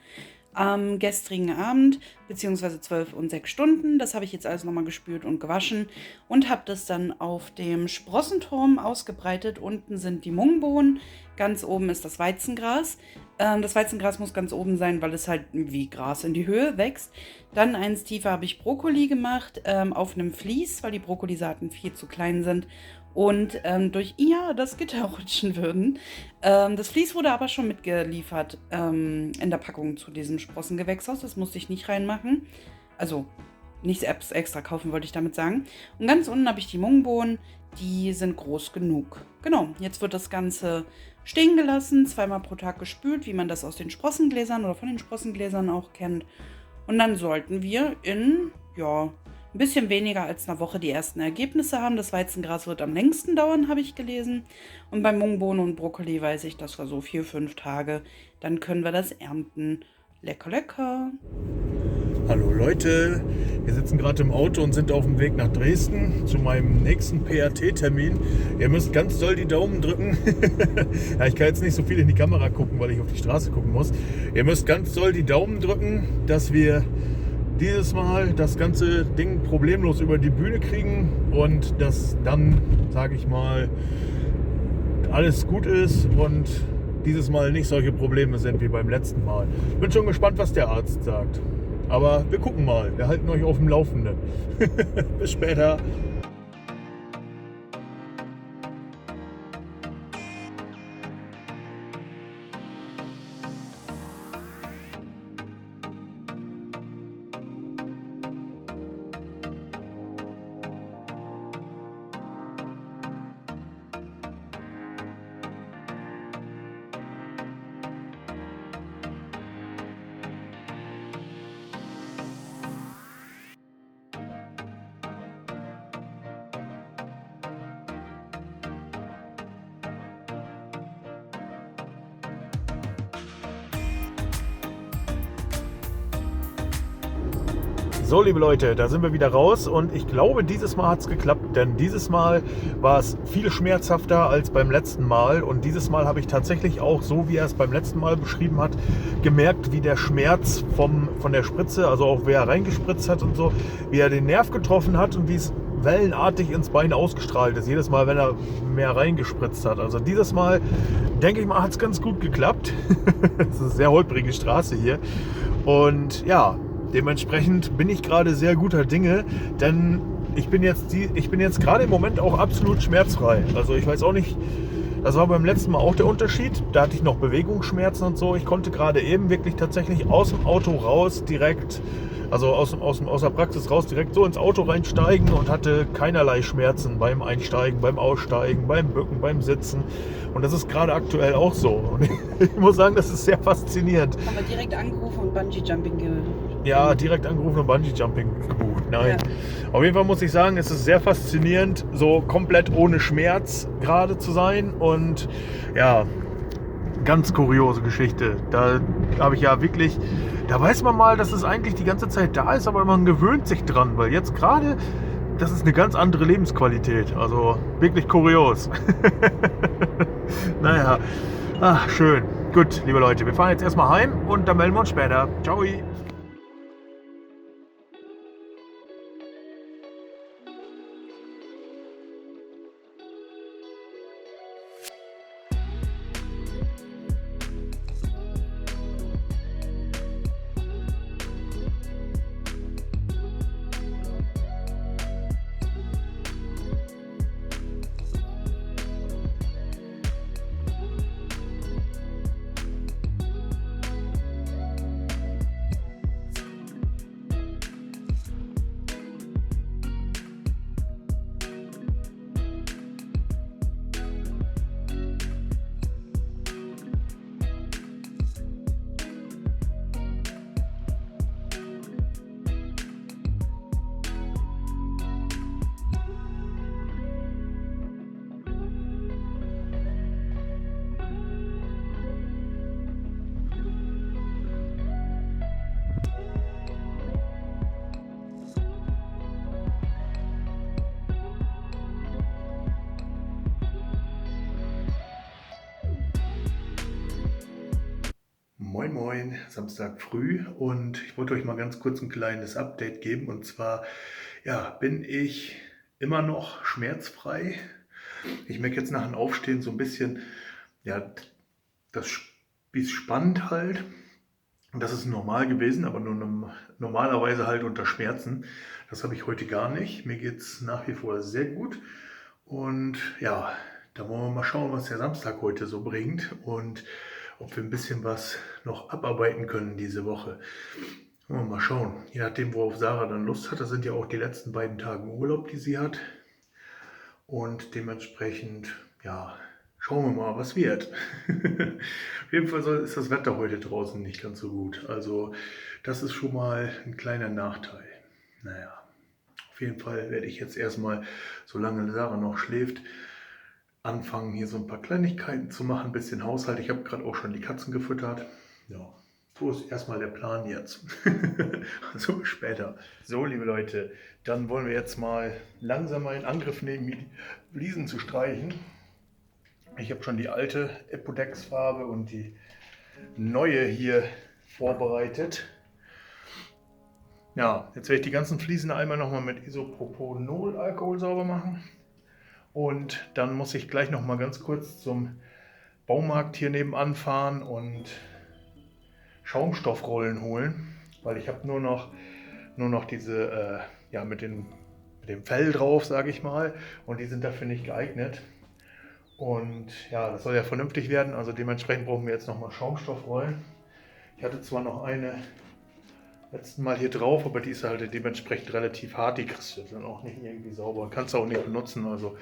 Am gestrigen Abend, beziehungsweise 12 und 6 Stunden. Das habe ich jetzt alles nochmal gespült und gewaschen und habe das dann auf dem Sprossenturm ausgebreitet. Unten sind die Mungbohnen, ganz oben ist das Weizengras. Das Weizengras muss ganz oben sein, weil es halt wie Gras in die Höhe wächst. Dann eins tiefer habe ich Brokkoli gemacht, auf einem Vlies, weil die Brokkolisaaten viel zu klein sind und durch ihr das Gitter rutschen würden. Das Vlies wurde aber schon mitgeliefert in der Packung zu diesem Sprossengewächshaus. Das musste ich nicht reinmachen. Also nichts extra kaufen, wollte ich damit sagen. Und ganz unten habe ich die Mungbohnen. Die sind groß genug. Genau, jetzt wird das Ganze stehen gelassen, 2-mal pro Tag gespült, wie man das aus den Sprossengläsern oder von den Sprossengläsern auch kennt. Und dann sollten wir in, ja, ein bisschen weniger als einer Woche die ersten Ergebnisse haben. Das Weizengras wird am längsten dauern, habe ich gelesen. Und bei Mungbohnen und Brokkoli weiß ich, das war so 4-5 Tage. Dann können wir das ernten. Lecker, lecker. Hallo Leute, wir sitzen gerade im Auto und sind auf dem Weg nach Dresden zu meinem nächsten PRT-Termin. Ihr müsst ganz doll die Daumen drücken. Ja, ich kann jetzt nicht so viel in die Kamera gucken, weil ich auf die Straße gucken muss. Ihr müsst ganz doll die Daumen drücken, dass wir dieses Mal das ganze Ding problemlos über die Bühne kriegen und dass dann, sage ich mal, alles gut ist und dieses Mal nicht solche Probleme sind wie beim letzten Mal. Bin schon gespannt, was der Arzt sagt. Aber wir gucken mal. Wir halten euch auf dem Laufenden. Bis später. So, liebe Leute, da sind wir wieder raus und ich glaube, dieses Mal hat es geklappt, denn dieses Mal war es viel schmerzhafter als beim letzten Mal und dieses Mal habe ich tatsächlich auch, so wie er es beim letzten Mal beschrieben hat, gemerkt, wie der Schmerz von der Spritze, also auch wie er reingespritzt hat und so, wie er den Nerv getroffen hat und wie es wellenartig ins Bein ausgestrahlt ist, jedes Mal, wenn er mehr reingespritzt hat. Also dieses Mal, denke ich mal, hat es ganz gut geklappt. Es ist eine sehr holprige Straße hier und ja, dementsprechend bin ich gerade sehr guter Dinge, denn ich bin jetzt gerade im Moment auch absolut schmerzfrei. Also ich weiß auch nicht, das war beim letzten Mal auch der Unterschied. Da hatte ich noch Bewegungsschmerzen und so. Ich konnte gerade eben wirklich tatsächlich aus dem Auto raus direkt, also aus der Praxis raus direkt so ins Auto reinsteigen und hatte keinerlei Schmerzen beim Einsteigen, beim Aussteigen, beim Bücken, beim Sitzen. Und das ist gerade aktuell auch so. Und ich muss sagen, das ist sehr faszinierend. Aber direkt angerufen und Bungee-Jumping Ja, direkt angerufen und Bungee-Jumping gebucht. Nein. Ja. Auf jeden Fall muss ich sagen, es ist sehr faszinierend, so komplett ohne Schmerz gerade zu sein. Und ja, ganz kuriose Geschichte. Da habe ich ja wirklich, da weiß man mal, dass es eigentlich die ganze Zeit da ist, aber man gewöhnt sich dran, weil jetzt gerade, das ist eine ganz andere Lebensqualität. Also wirklich kurios. Naja, ach, schön. Gut, liebe Leute, wir fahren jetzt erstmal heim und dann melden wir uns später. Ciao. Moin Moin, Samstag früh und ich wollte euch mal ganz kurz ein kleines Update geben und zwar, ja, bin ich immer noch schmerzfrei. Ich merke jetzt nach dem Aufstehen so ein bisschen, ja, das Spieß spannt halt. Und das ist normal gewesen, aber nur normalerweise halt unter Schmerzen. Das habe ich heute gar nicht. Mir geht es nach wie vor sehr gut. Und ja, da wollen wir mal schauen, was der Samstag heute so bringt und ob wir ein bisschen was noch abarbeiten können diese Woche. Wollen wir mal schauen. Je nachdem, worauf Sarah dann Lust hat. Das sind ja auch die letzten beiden Tage Urlaub, die sie hat. Und dementsprechend, ja, schauen wir mal, was wird. Auf jeden Fall ist das Wetter heute draußen nicht ganz so gut. Also das ist schon mal ein kleiner Nachteil. Naja, auf jeden Fall werde ich jetzt erstmal, solange Sarah noch schläft, anfangen hier so ein paar Kleinigkeiten zu machen, ein bisschen Haushalt. Ich habe gerade auch schon die Katzen gefüttert. Ja, so ist erstmal der Plan jetzt. Also bis später. So, liebe Leute, dann wollen wir jetzt mal langsam mal in Angriff nehmen, die Fliesen zu streichen. Ich habe schon die alte Epodex-Farbe und die neue hier vorbereitet. Ja, jetzt werde ich die ganzen Fliesen einmal nochmal mit Isopropanol-Alkohol sauber machen. Und dann muss ich gleich nochmal ganz kurz zum Baumarkt hier nebenan fahren und Schaumstoffrollen holen. Weil ich habe nur noch diese, ja, mit dem Fell drauf, sage ich mal. Und die sind dafür nicht geeignet. Und ja, das soll ja vernünftig werden, also dementsprechend brauchen wir jetzt nochmal Schaumstoffrollen. Ich hatte zwar noch eine letzten Mal hier drauf, aber die ist halt dementsprechend relativ hart, die kriegst du dann auch nicht irgendwie sauber, kannst du auch nicht benutzen, also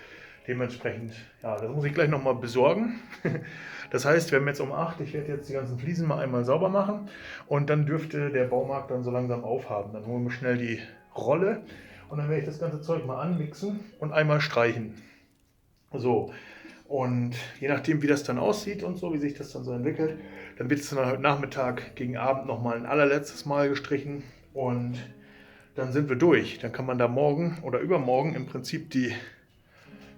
dementsprechend, ja, das muss ich gleich nochmal besorgen. Das heißt, wir haben jetzt um 8, ich werde jetzt die ganzen Fliesen mal einmal sauber machen und dann dürfte der Baumarkt dann so langsam aufhaben. Dann holen wir schnell die Rolle und dann werde ich das ganze Zeug mal anmixen und einmal streichen. So. Und je nachdem, wie das dann aussieht und so, wie sich das dann so entwickelt, dann wird es dann heute Nachmittag gegen Abend nochmal ein allerletztes Mal gestrichen und dann sind wir durch. Dann kann man da morgen oder übermorgen im Prinzip die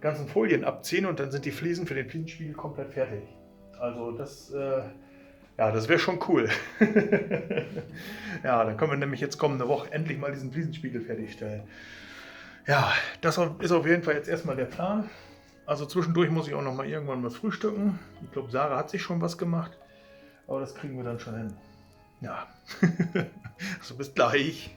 ganzen Folien abziehen und dann sind die Fliesen für den Fliesenspiegel komplett fertig. Also das, ja, das wäre schon cool. Ja, dann können wir nämlich jetzt kommende Woche endlich mal diesen Fliesenspiegel fertigstellen. Ja, das ist auf jeden Fall jetzt erstmal der Plan. Also zwischendurch muss ich auch noch mal irgendwann was frühstücken. Ich glaube, Sarah hat sich schon was gemacht. Aber das kriegen wir dann schon hin. Ja, so bis gleich.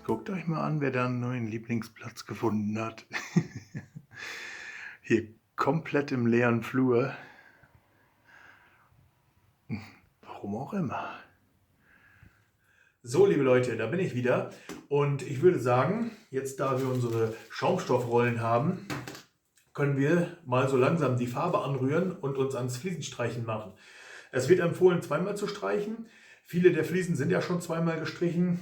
Guckt euch mal an, wer da einen neuen Lieblingsplatz gefunden hat. Hier komplett im leeren Flur. Warum auch immer. So, liebe Leute, da bin ich wieder. Und ich würde sagen, jetzt da wir unsere Schaumstoffrollen haben, können wir mal so langsam die Farbe anrühren und uns ans Fliesenstreichen machen. Es wird empfohlen, zweimal zu streichen. Viele der Fliesen sind ja schon zweimal gestrichen.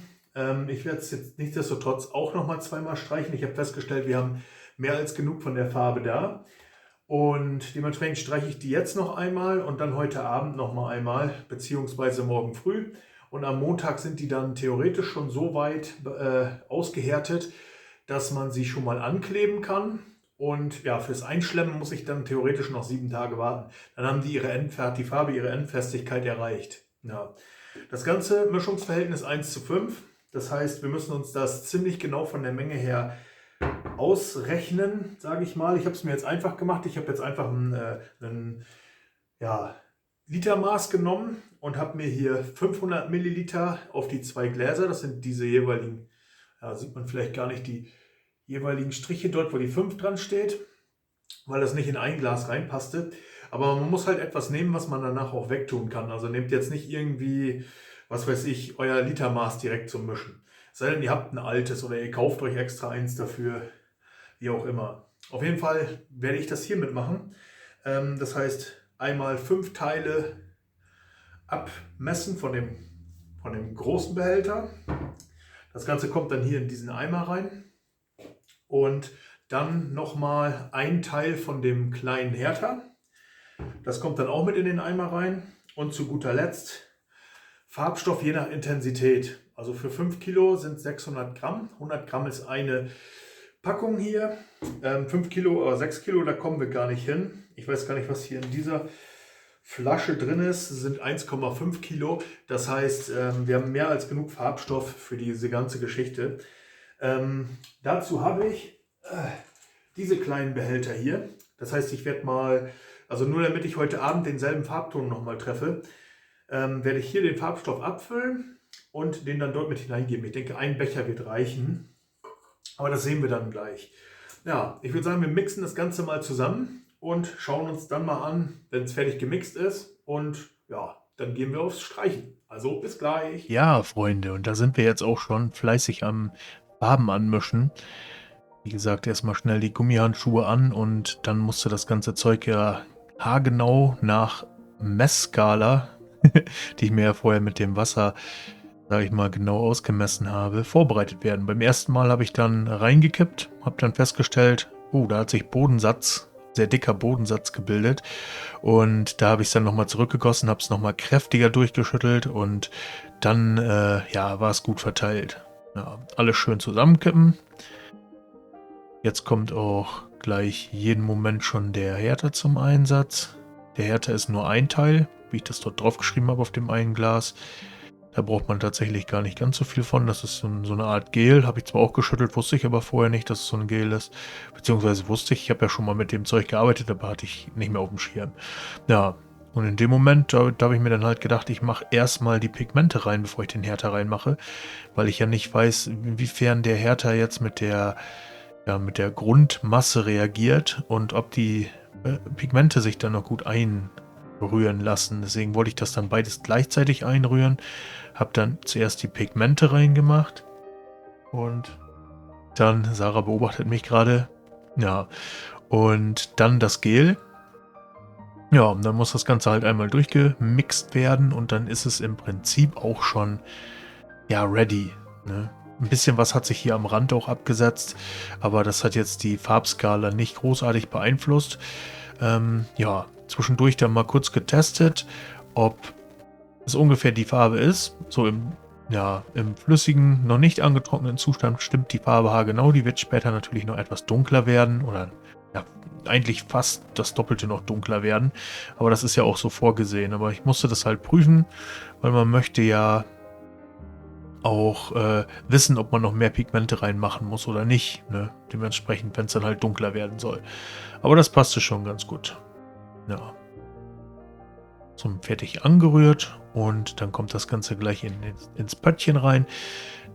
Ich werde es jetzt nichtsdestotrotz auch nochmal zweimal streichen. Ich habe festgestellt, wir haben mehr als genug von der Farbe da. Und dementsprechend streiche ich die jetzt noch einmal und dann heute Abend noch mal einmal, beziehungsweise morgen früh. Und am Montag sind die dann theoretisch schon so weit ausgehärtet, dass man sie schon mal ankleben kann. Und ja, fürs Einschlemmen muss ich dann theoretisch noch 7 Tage warten. Dann haben die die Farbe ihre Endfestigkeit erreicht. Ja. Das ganze Mischungsverhältnis 1:5. Das heißt, wir müssen uns das ziemlich genau von der Menge her ausrechnen, sage ich mal. Ich habe es mir jetzt einfach gemacht. Ich habe jetzt einfach ein Litermaß genommen und habe mir hier 500 Milliliter auf die 2 Gläser, das sind diese jeweiligen, sieht man vielleicht gar nicht, die jeweiligen Striche dort, wo die 5 dran steht, weil das nicht in ein Glas reinpasste. Aber man muss halt etwas nehmen, was man danach auch wegtun kann. Also nehmt jetzt nicht irgendwie, was weiß ich, euer Litermaß direkt zum Mischen. Es sei denn, ihr habt ein altes oder ihr kauft euch extra eins dafür, wie auch immer. Auf jeden Fall werde ich das hiermit machen. Das heißt, einmal 5 Teile abmessen von dem großen Behälter. Das Ganze kommt dann hier in diesen Eimer rein. Und dann nochmal ein Teil von dem kleinen Härter. Das kommt dann auch mit in den Eimer rein. Und zu guter Letzt Farbstoff je nach Intensität. Also für 5 Kilo sind 600 Gramm. 100 Gramm ist eine Packung hier. 5 Kilo oder 6 Kilo, da kommen wir gar nicht hin. Ich weiß gar nicht, was hier in dieser Flasche drin ist. Das sind 1,5 Kilo. Das heißt, wir haben mehr als genug Farbstoff für diese ganze Geschichte. Dazu habe ich diese kleinen Behälter hier. Das heißt, ich werde mal, also nur damit ich heute Abend denselben Farbton nochmal treffe, werde ich hier den Farbstoff abfüllen und den dann dort mit hineingeben. Ich denke, ein Becher wird reichen. Aber das sehen wir dann gleich. Ja, ich würde sagen, wir mixen das Ganze mal zusammen und schauen uns dann mal an, wenn es fertig gemixt ist. Und ja, dann gehen wir aufs Streichen. Also bis gleich. Ja, Freunde, und da sind wir jetzt auch schon fleißig am Farben anmischen. Wie gesagt, erstmal schnell die Gummihandschuhe an und dann musste das ganze Zeug ja haargenau nach Messskala, die ich mir ja vorher mit dem Wasser, sage ich mal, genau ausgemessen habe, vorbereitet werden. Beim ersten Mal habe ich dann reingekippt, habe dann festgestellt, da hat sich sehr dicker Bodensatz gebildet und da habe ich es dann nochmal zurückgegossen, habe es nochmal kräftiger durchgeschüttelt und dann war es gut verteilt. Ja, alles schön zusammenkippen. Jetzt kommt auch gleich jeden Moment schon der Härter zum Einsatz. Der Härter ist nur ein Teil, wie ich das dort drauf geschrieben habe auf dem einen Glas. Da braucht man tatsächlich gar nicht ganz so viel von. Das ist so eine Art Gel. Habe ich zwar auch geschüttelt, wusste ich aber vorher nicht, dass es so ein Gel ist. Beziehungsweise wusste ich habe ja schon mal mit dem Zeug gearbeitet, aber hatte ich nicht mehr auf dem Schirm. Ja, und in dem Moment, da habe ich mir dann halt gedacht, ich mache erstmal die Pigmente rein, bevor ich den Härter reinmache. Weil ich ja nicht weiß, inwiefern der Härter jetzt mit der Grundmasse reagiert und ob die Pigmente sich dann noch gut einrühren lassen. Deswegen wollte ich das dann beides gleichzeitig einrühren. Habe dann zuerst die Pigmente reingemacht und dann, Sarah beobachtet mich gerade, ja, und dann das Gel. Ja, und dann muss das Ganze halt einmal durchgemixt werden und dann ist es im Prinzip auch schon, ready, ne? Ein bisschen was hat sich hier am Rand auch abgesetzt, aber das hat jetzt die Farbskala nicht großartig beeinflusst. Zwischendurch dann mal kurz getestet, ob es ungefähr die Farbe ist. So im flüssigen, noch nicht angetrockneten Zustand stimmt die Farbe haargenau. Die wird später natürlich noch etwas dunkler werden oder eigentlich fast das Doppelte noch dunkler werden. Aber das ist ja auch so vorgesehen. Aber ich musste das halt prüfen, weil man möchte ja auch wissen, ob man noch mehr Pigmente reinmachen muss oder nicht. Ne? Dementsprechend, wenn es dann halt dunkler werden soll. Aber das passte schon ganz gut. Ja. Zum fertig angerührt und dann kommt das Ganze gleich ins Pöttchen rein.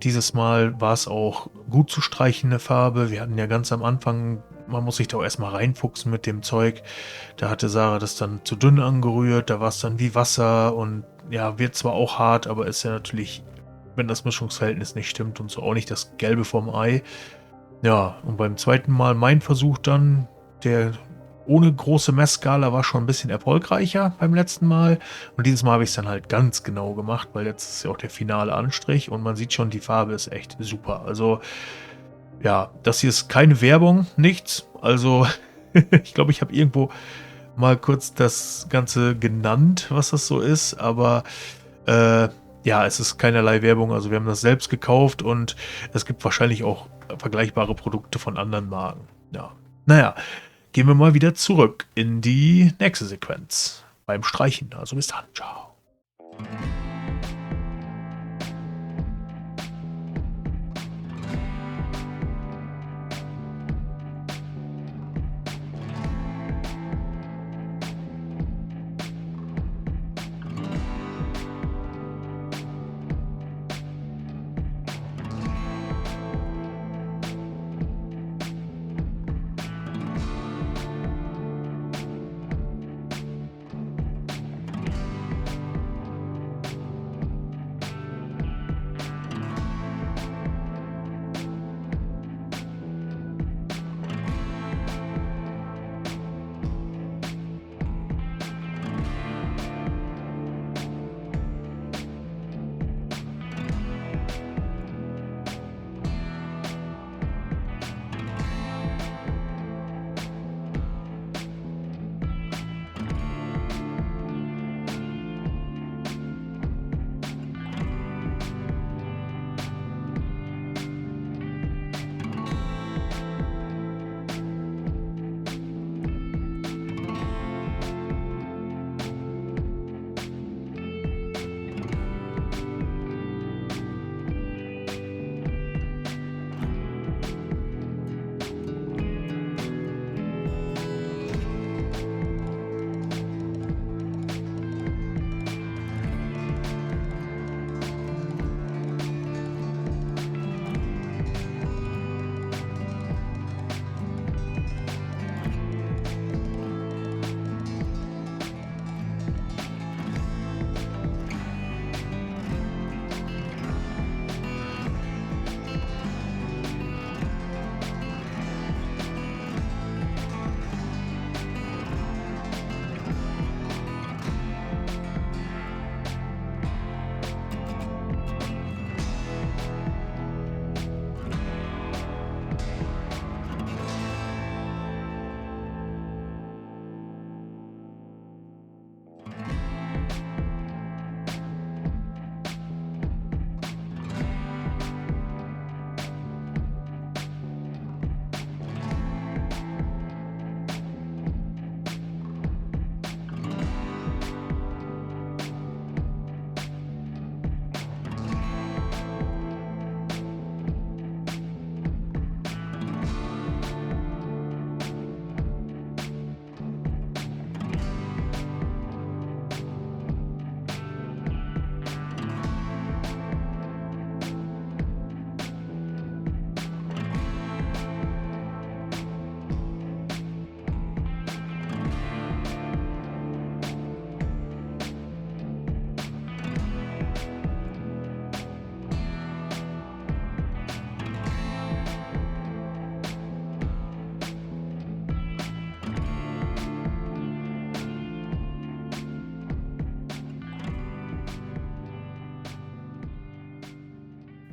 Dieses Mal war es auch gut zu streichende Farbe. Wir hatten ja ganz am Anfang, man muss sich da auch erstmal reinfuchsen mit dem Zeug. Da hatte Sarah das dann zu dünn angerührt, da war es dann wie Wasser und ja, wird zwar auch hart, aber ist ja natürlich, wenn das Mischungsverhältnis nicht stimmt und so auch nicht das Gelbe vom Ei. Ja, und beim zweiten Mal mein Versuch dann, der ohne große Messskala war schon ein bisschen erfolgreicher beim letzten Mal. Und dieses Mal habe ich es dann halt ganz genau gemacht, weil jetzt ist ja auch der finale Anstrich und man sieht schon, die Farbe ist echt super. Also Ja, das hier ist keine Werbung, nichts. Also, ich glaube, ich habe irgendwo mal kurz das Ganze genannt, was das so ist, aber ja, es ist keinerlei Werbung. Also wir haben das selbst gekauft und es gibt wahrscheinlich auch vergleichbare Produkte von anderen Marken. Ja, naja, gehen wir mal wieder zurück in die nächste Sequenz beim Streichen. Also bis dann, ciao.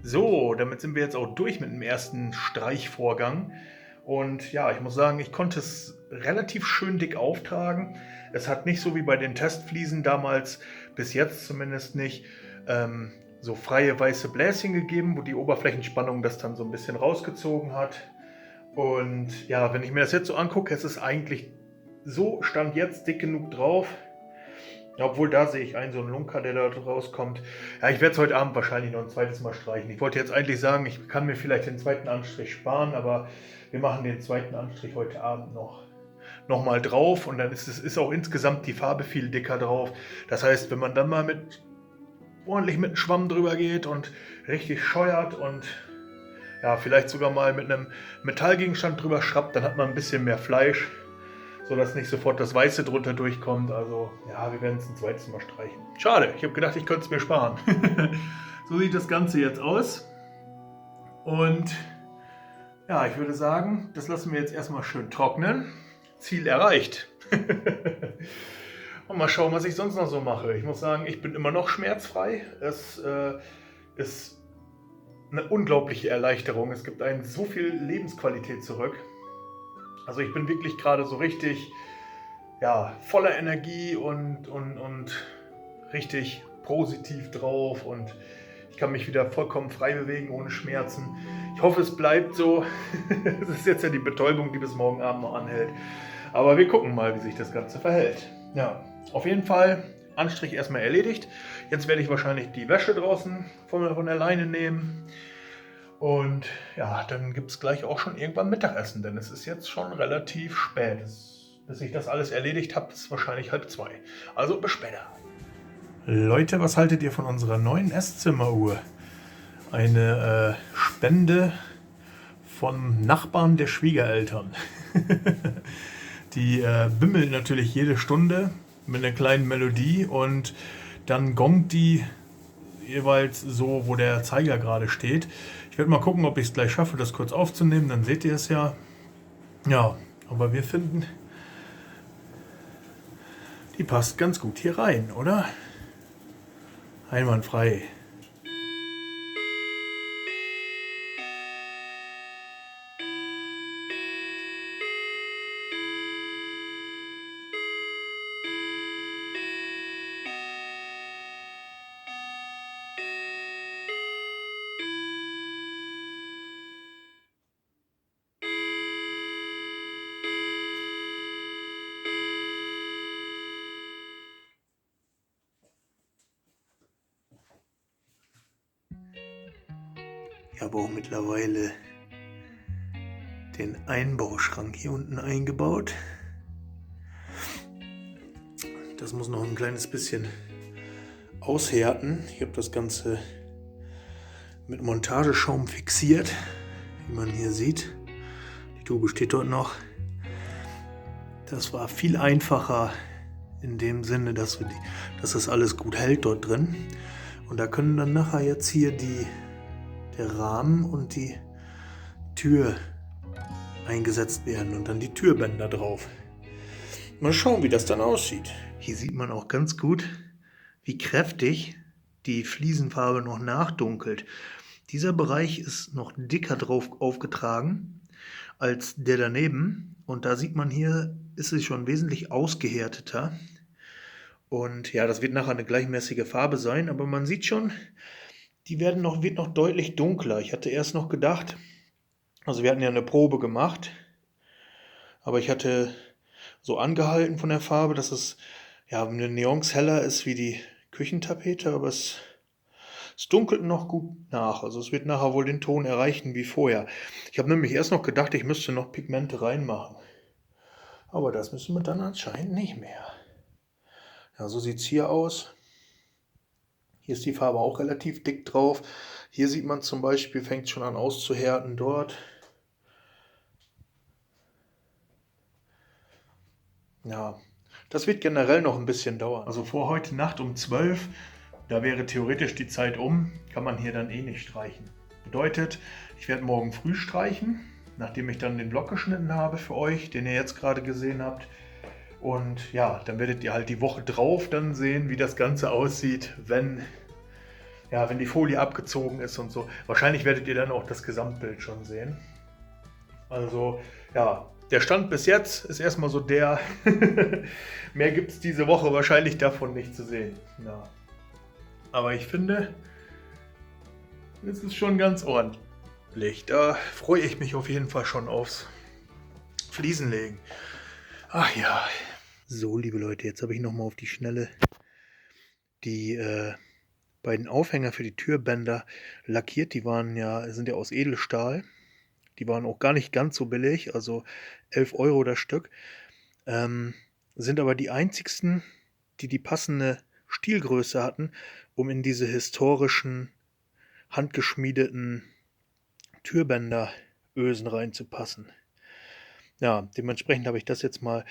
So, damit sind wir jetzt auch durch mit dem ersten Streichvorgang. Und ja, ich muss sagen, ich konnte es relativ schön dick auftragen. Es hat nicht so wie bei den Testfliesen damals, bis jetzt zumindest nicht, so freie weiße Bläschen gegeben, wo die Oberflächenspannung das dann so ein bisschen rausgezogen hat. Und ja, wenn ich mir das jetzt so angucke, es ist eigentlich so, stand jetzt dick genug drauf. Ja, obwohl, da sehe ich einen so einen Lunker, der da rauskommt. Ja, ich werde es heute Abend wahrscheinlich noch ein zweites Mal streichen. Ich wollte jetzt eigentlich sagen, ich kann mir vielleicht den zweiten Anstrich sparen, aber wir machen den zweiten Anstrich heute Abend noch mal drauf und dann ist auch insgesamt die Farbe viel dicker drauf. Das heißt, wenn man dann mal ordentlich mit einem Schwamm drüber geht und richtig scheuert und ja, vielleicht sogar mal mit einem Metallgegenstand drüber schraubt, dann hat man ein bisschen mehr Fleisch, sodass nicht sofort das Weiße drunter durchkommt. Also ja, wir werden es ein zweites Mal streichen. Schade, ich habe gedacht, ich könnte es mir sparen. So sieht das Ganze jetzt aus. Und ja, ich würde sagen, das lassen wir jetzt erstmal schön trocknen. Ziel erreicht. Und mal schauen, was ich sonst noch so mache. Ich muss sagen, ich bin immer noch schmerzfrei. Es ist eine unglaubliche Erleichterung. Es gibt einem so viel Lebensqualität zurück. Also ich bin wirklich gerade so richtig, ja, voller Energie und richtig positiv drauf und ich kann mich wieder vollkommen frei bewegen, ohne Schmerzen. Ich hoffe, es bleibt so. Es ist jetzt ja die Betäubung, die bis morgen Abend noch anhält. Aber wir gucken mal, wie sich das Ganze verhält. Ja, auf jeden Fall Anstrich erstmal erledigt. Jetzt werde ich wahrscheinlich die Wäsche draußen von der Leine nehmen. Und ja, dann gibt es gleich auch schon irgendwann Mittagessen, denn es ist jetzt schon relativ spät. Bis ich das alles erledigt habe, ist es wahrscheinlich 1:30. Also bis später. Leute, was haltet ihr von unserer neuen Esszimmeruhr? Eine Spende vom Nachbarn der Schwiegereltern. Die bimmelt natürlich jede Stunde mit einer kleinen Melodie und dann gongt die jeweils so, wo der Zeiger gerade steht. Ich werde mal gucken, ob ich es gleich schaffe, das kurz aufzunehmen, dann seht ihr es ja. Ja, aber wir finden, die passt ganz gut hier rein, oder? Einwandfrei. Ich habe auch mittlerweile den Einbauschrank hier unten eingebaut. Das muss noch ein kleines bisschen aushärten. Ich habe das Ganze mit Montageschaum fixiert, wie man hier sieht. Die Tube steht dort noch. Das war viel einfacher in dem Sinne, dass das alles gut hält dort drin. Und da können dann nachher jetzt hier der Rahmen und die Tür eingesetzt werden und dann die Türbänder drauf. Mal schauen, wie das dann aussieht. Hier sieht man auch ganz gut, wie kräftig die Fliesenfarbe noch nachdunkelt. Dieser Bereich ist noch dicker drauf aufgetragen als der daneben. Und da sieht man hier, ist es schon wesentlich ausgehärteter. Und ja, das wird nachher eine gleichmäßige Farbe sein, aber man sieht schon, wird noch deutlich dunkler. Ich hatte erst noch gedacht, also wir hatten ja eine Probe gemacht, aber ich hatte so angehalten von der Farbe, dass es ja eine Nuance heller ist wie die Küchentapete, aber es dunkelt noch gut nach. Also es wird nachher wohl den Ton erreichen wie vorher. Ich habe nämlich erst noch gedacht, ich müsste noch Pigmente reinmachen. Aber das müssen wir dann anscheinend nicht mehr. Ja, so sieht es hier aus. Hier ist die Farbe auch relativ dick drauf. Hier sieht man zum Beispiel, fängt schon an auszuhärten dort. Ja, das wird generell noch ein bisschen dauern. Also vor heute Nacht um 12, da wäre theoretisch die Zeit um, kann man hier dann eh nicht streichen. Bedeutet, ich werde morgen früh streichen, nachdem ich dann den Vlog geschnitten habe für euch, den ihr jetzt gerade gesehen habt. Und ja, dann werdet ihr halt die Woche drauf dann sehen, wie das Ganze aussieht, wenn die Folie abgezogen ist und so. Wahrscheinlich werdet ihr dann auch das Gesamtbild schon sehen. Also ja, der Stand bis jetzt ist erstmal so der, mehr gibt es diese Woche wahrscheinlich davon nicht zu sehen. Ja. Aber ich finde, es ist schon ganz ordentlich. Da freue ich mich auf jeden Fall schon aufs Fliesenlegen. Ach ja. So, liebe Leute, jetzt habe ich nochmal auf die Schnelle die beiden Aufhänger für die Türbänder lackiert. Die sind ja aus Edelstahl. Die waren auch gar nicht ganz so billig, also 11 € das Stück. Sind aber die einzigsten, die passende Stielgröße hatten, um in diese historischen, handgeschmiedeten Türbänderösen reinzupassen. Ja, dementsprechend habe ich das jetzt mal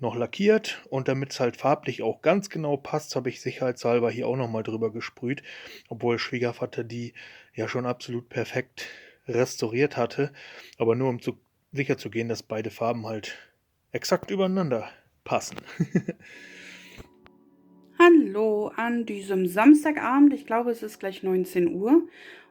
noch lackiert und damit es halt farblich auch ganz genau passt, habe ich sicherheitshalber hier auch nochmal drüber gesprüht, obwohl Schwiegervater die ja schon absolut perfekt restauriert hatte, aber nur um sicher zu gehen, dass beide Farben halt exakt übereinander passen. Hallo. Hallo an diesem Samstagabend. Ich glaube, es ist gleich 19 Uhr.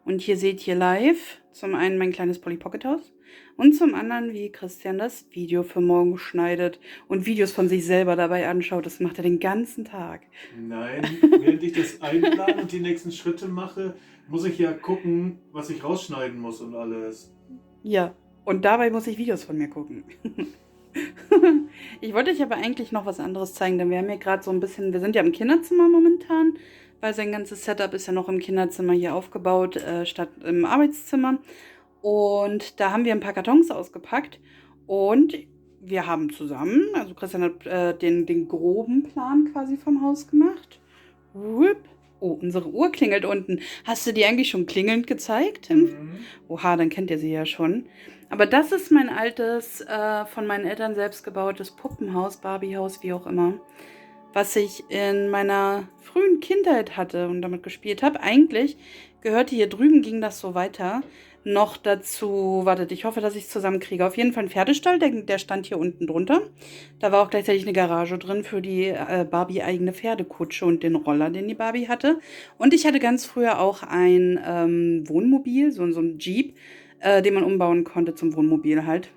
Und hier seht ihr live zum einen mein kleines Polly Pocket Haus und zum anderen, wie Christian das Video für morgen schneidet und Videos von sich selber dabei anschaut. Das macht er den ganzen Tag. Nein, während ich das einplane und die nächsten Schritte mache, muss ich ja gucken, was ich rausschneiden muss und alles. Ja, und dabei muss ich Videos von mir gucken. Ich wollte euch aber eigentlich noch was anderes zeigen, denn wir haben hier gerade so ein bisschen, wir sind ja im Kinderzimmer momentan, weil sein ganzes Setup ist ja noch im Kinderzimmer hier aufgebaut, statt im Arbeitszimmer. Und da haben wir ein paar Kartons ausgepackt und wir haben zusammen, also Christian hat den groben Plan quasi vom Haus gemacht. Wupp. Oh, unsere Uhr klingelt unten. Hast du die eigentlich schon klingelnd gezeigt? Oha, dann kennt ihr sie ja schon. Aber das ist mein altes, von meinen Eltern selbst gebautes Puppenhaus, Barbiehaus, wie auch immer, was ich in meiner frühen Kindheit hatte und damit gespielt habe. Eigentlich gehörte hier drüben, ging das so weiter, noch dazu, wartet, ich hoffe, dass ich es zusammenkriege. Auf jeden Fall ein Pferdestall, der stand hier unten drunter. Da war auch gleichzeitig eine Garage drin für die Barbie-eigene Pferdekutsche und den Roller, den die Barbie hatte. Und ich hatte ganz früher auch ein Wohnmobil, so ein Jeep, den man umbauen konnte zum Wohnmobil halt.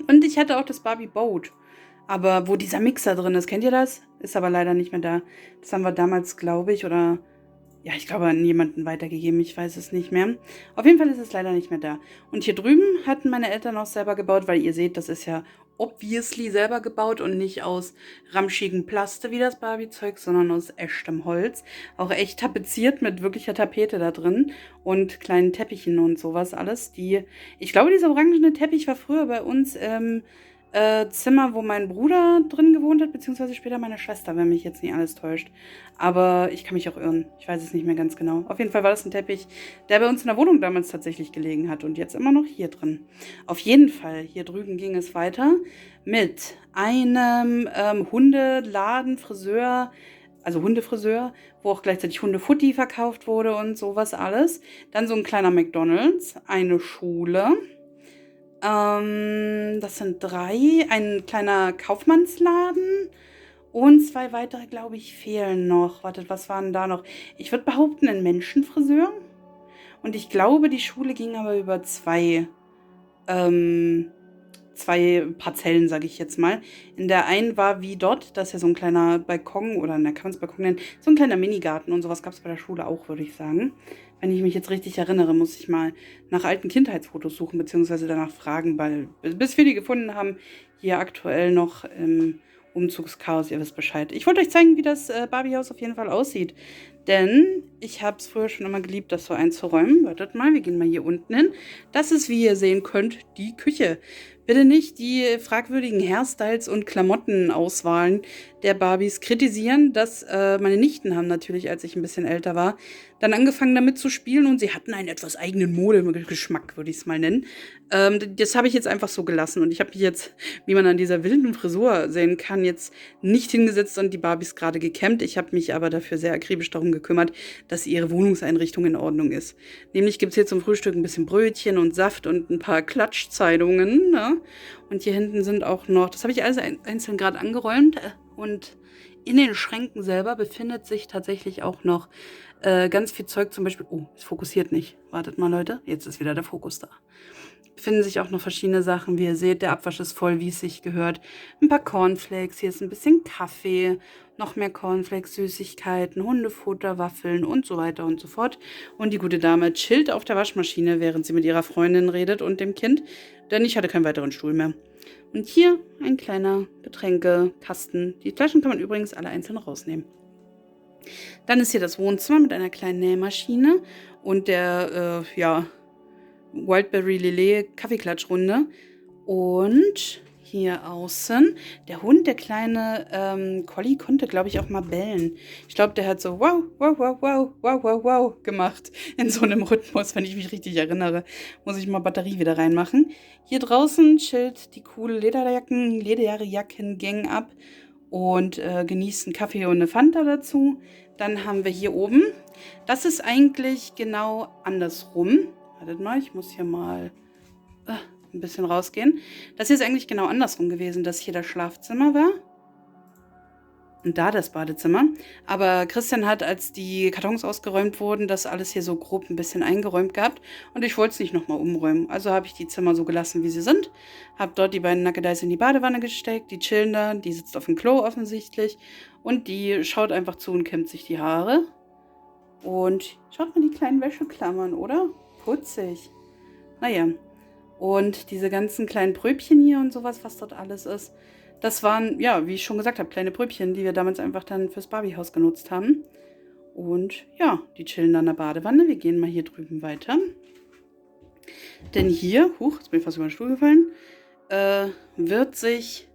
Und ich hatte auch das Barbie-Boat. Aber wo dieser Mixer drin ist, kennt ihr das? Ist aber leider nicht mehr da. Das haben wir damals, glaube ich, oder ja, ich glaube, an jemanden weitergegeben. Ich weiß es nicht mehr. Auf jeden Fall ist es leider nicht mehr da. Und hier drüben hatten meine Eltern auch selber gebaut, weil ihr seht, das ist ja obviously selber gebaut und nicht aus ramschigem Plaste wie das Barbie-Zeug, sondern aus echtem Holz. Auch echt tapeziert mit wirklicher Tapete da drin und kleinen Teppichen und sowas alles. Ich glaube, dieser orangene Teppich war früher bei uns im Zimmer, wo mein Bruder drin gewohnt hat, beziehungsweise später meine Schwester, wenn mich jetzt nicht alles täuscht. Aber ich kann mich auch irren. Ich weiß es nicht mehr ganz genau. Auf jeden Fall war das ein Teppich, der bei uns in der Wohnung damals tatsächlich gelegen hat und jetzt immer noch hier drin. Auf jeden Fall, hier drüben ging es weiter mit einem Hundeladen, Friseur, also Hundefriseur, wo auch gleichzeitig Hundefutti verkauft wurde und sowas alles. Dann so ein kleiner McDonald's, eine Schule. Das sind 3. Ein kleiner Kaufmannsladen und 2 weitere, glaube ich, fehlen noch. Wartet, was waren da noch? Ich würde behaupten, ein Menschenfriseur. Und ich glaube, die Schule ging aber über 2 Parzellen, sage ich jetzt mal. In der einen war wie dort, das ist ja so ein kleiner Balkon, oder kann man es Balkon nennen, so ein kleiner Minigarten und sowas gab es bei der Schule auch, würde ich sagen. Wenn ich mich jetzt richtig erinnere, muss ich mal nach alten Kindheitsfotos suchen, beziehungsweise danach fragen, weil bis wir die gefunden haben, hier aktuell noch im Umzugschaos, ihr wisst Bescheid. Ich wollte euch zeigen, wie das Barbiehaus auf jeden Fall aussieht. Denn ich habe es früher schon immer geliebt, das so einzuräumen. Wartet mal, wir gehen mal hier unten hin. Das ist, wie ihr sehen könnt, die Küche. Bitte nicht die fragwürdigen Hairstyles und Klamottenauswahlen der Barbies kritisieren. Das meine Nichten haben natürlich, als ich ein bisschen älter war, dann angefangen damit zu spielen und sie hatten einen etwas eigenen Modegeschmack, würde ich es mal nennen. Das habe ich jetzt einfach so gelassen und ich habe mich jetzt, wie man an dieser wilden Frisur sehen kann, jetzt nicht hingesetzt und die Barbies gerade gekämmt. Ich habe mich aber dafür sehr akribisch darum gekümmert, dass ihre Wohnungseinrichtung in Ordnung ist. Nämlich gibt es hier zum Frühstück ein bisschen Brötchen und Saft und ein paar Klatschzeitungen. Ne? Und hier hinten sind auch noch, das habe ich alles einzeln gerade angeräumt und in den Schränken selber befindet sich tatsächlich auch noch ganz viel Zeug, zum Beispiel, oh, es fokussiert nicht. Wartet mal, Leute, jetzt ist wieder der Fokus da. Befinden sich auch noch verschiedene Sachen, wie ihr seht, der Abwasch ist voll, wie es sich gehört. Ein paar Cornflakes, hier ist ein bisschen Kaffee, noch mehr Cornflakes, Süßigkeiten, Hundefutter, Waffeln und so weiter und so fort. Und die gute Dame chillt auf der Waschmaschine, während sie mit ihrer Freundin redet und dem Kind, denn ich hatte keinen weiteren Stuhl mehr. Und hier ein kleiner Getränkekasten. Die Flaschen kann man übrigens alle einzeln rausnehmen. Dann ist hier das Wohnzimmer mit einer kleinen Nähmaschine und der, Wildberry Lillet Kaffeeklatschrunde. Und hier außen, der Hund, der kleine Collie, konnte, glaube ich, auch mal bellen. Ich glaube, der hat so wow, wow, wow, wow, wow, wow, wow gemacht. In so einem Rhythmus, wenn ich mich richtig erinnere. Muss ich mal Batterie wieder reinmachen. Hier draußen chillt die coole Lederjacken-Gang ab und genießt einen Kaffee und eine Fanta dazu. Dann haben wir hier oben, das ist eigentlich genau andersrum. Wartet mal, ich muss hier mal ein bisschen rausgehen. Das hier ist eigentlich genau andersrum gewesen, dass hier das Schlafzimmer war. Und da das Badezimmer. Aber Christian hat, als die Kartons ausgeräumt wurden, das alles hier so grob ein bisschen eingeräumt gehabt. Und ich wollte es nicht nochmal umräumen. Also habe ich die Zimmer so gelassen, wie sie sind. Habe dort die beiden Nackedeis in die Badewanne gesteckt. Die chillen da. Die sitzt auf dem Klo offensichtlich. Und die schaut einfach zu und kämmt sich die Haare. Und schaut mal die kleinen Wäscheklammern, oder? Putzig. Naja. Und diese ganzen kleinen Pröbchen hier und sowas, was dort alles ist, das waren, ja, wie ich schon gesagt habe, kleine Pröbchen, die wir damals einfach dann fürs Barbiehaus genutzt haben. Und ja, die chillen dann in der Badewanne. Wir gehen mal hier drüben weiter. Denn hier, jetzt bin ich fast über den Stuhl gefallen, wird sich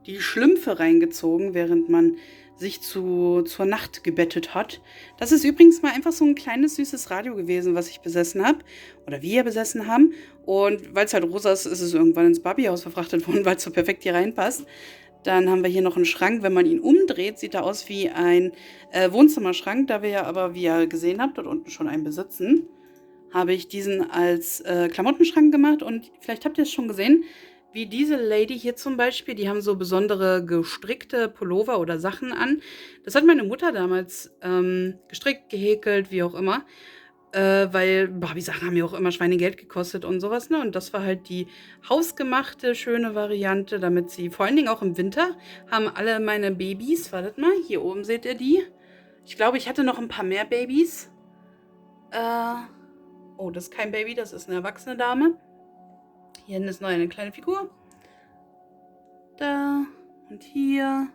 die Schlümpfe reingezogen, während man sich zur Nacht gebettet hat. Das ist übrigens mal einfach so ein kleines, süßes Radio gewesen, was ich besessen habe. Oder wir besessen haben. Und weil es halt rosa ist, ist es irgendwann ins Barbiehaus verfrachtet worden, weil es so perfekt hier reinpasst. Dann haben wir hier noch einen Schrank. Wenn man ihn umdreht, sieht er aus wie ein Wohnzimmerschrank. Da wir ja aber, wie ihr gesehen habt, dort unten schon einen besitzen, habe ich diesen als Klamottenschrank gemacht. Und vielleicht habt ihr es schon gesehen, wie diese Lady hier zum Beispiel, die haben so besondere gestrickte Pullover oder Sachen an. Das hat meine Mutter damals gestrickt, gehäkelt, wie auch immer. Weil Barbie-Sachen haben ja auch immer Schweinegeld gekostet und sowas, ne? Und das war halt die hausgemachte, schöne Variante, damit sie, vor allen Dingen auch im Winter, haben alle meine Babys, wartet mal, hier oben seht ihr die. Ich glaube, ich hatte noch ein paar mehr Babys. Oh, das ist kein Baby, das ist eine erwachsene Dame. Hier hinten ist noch eine kleine Figur. Da und hier.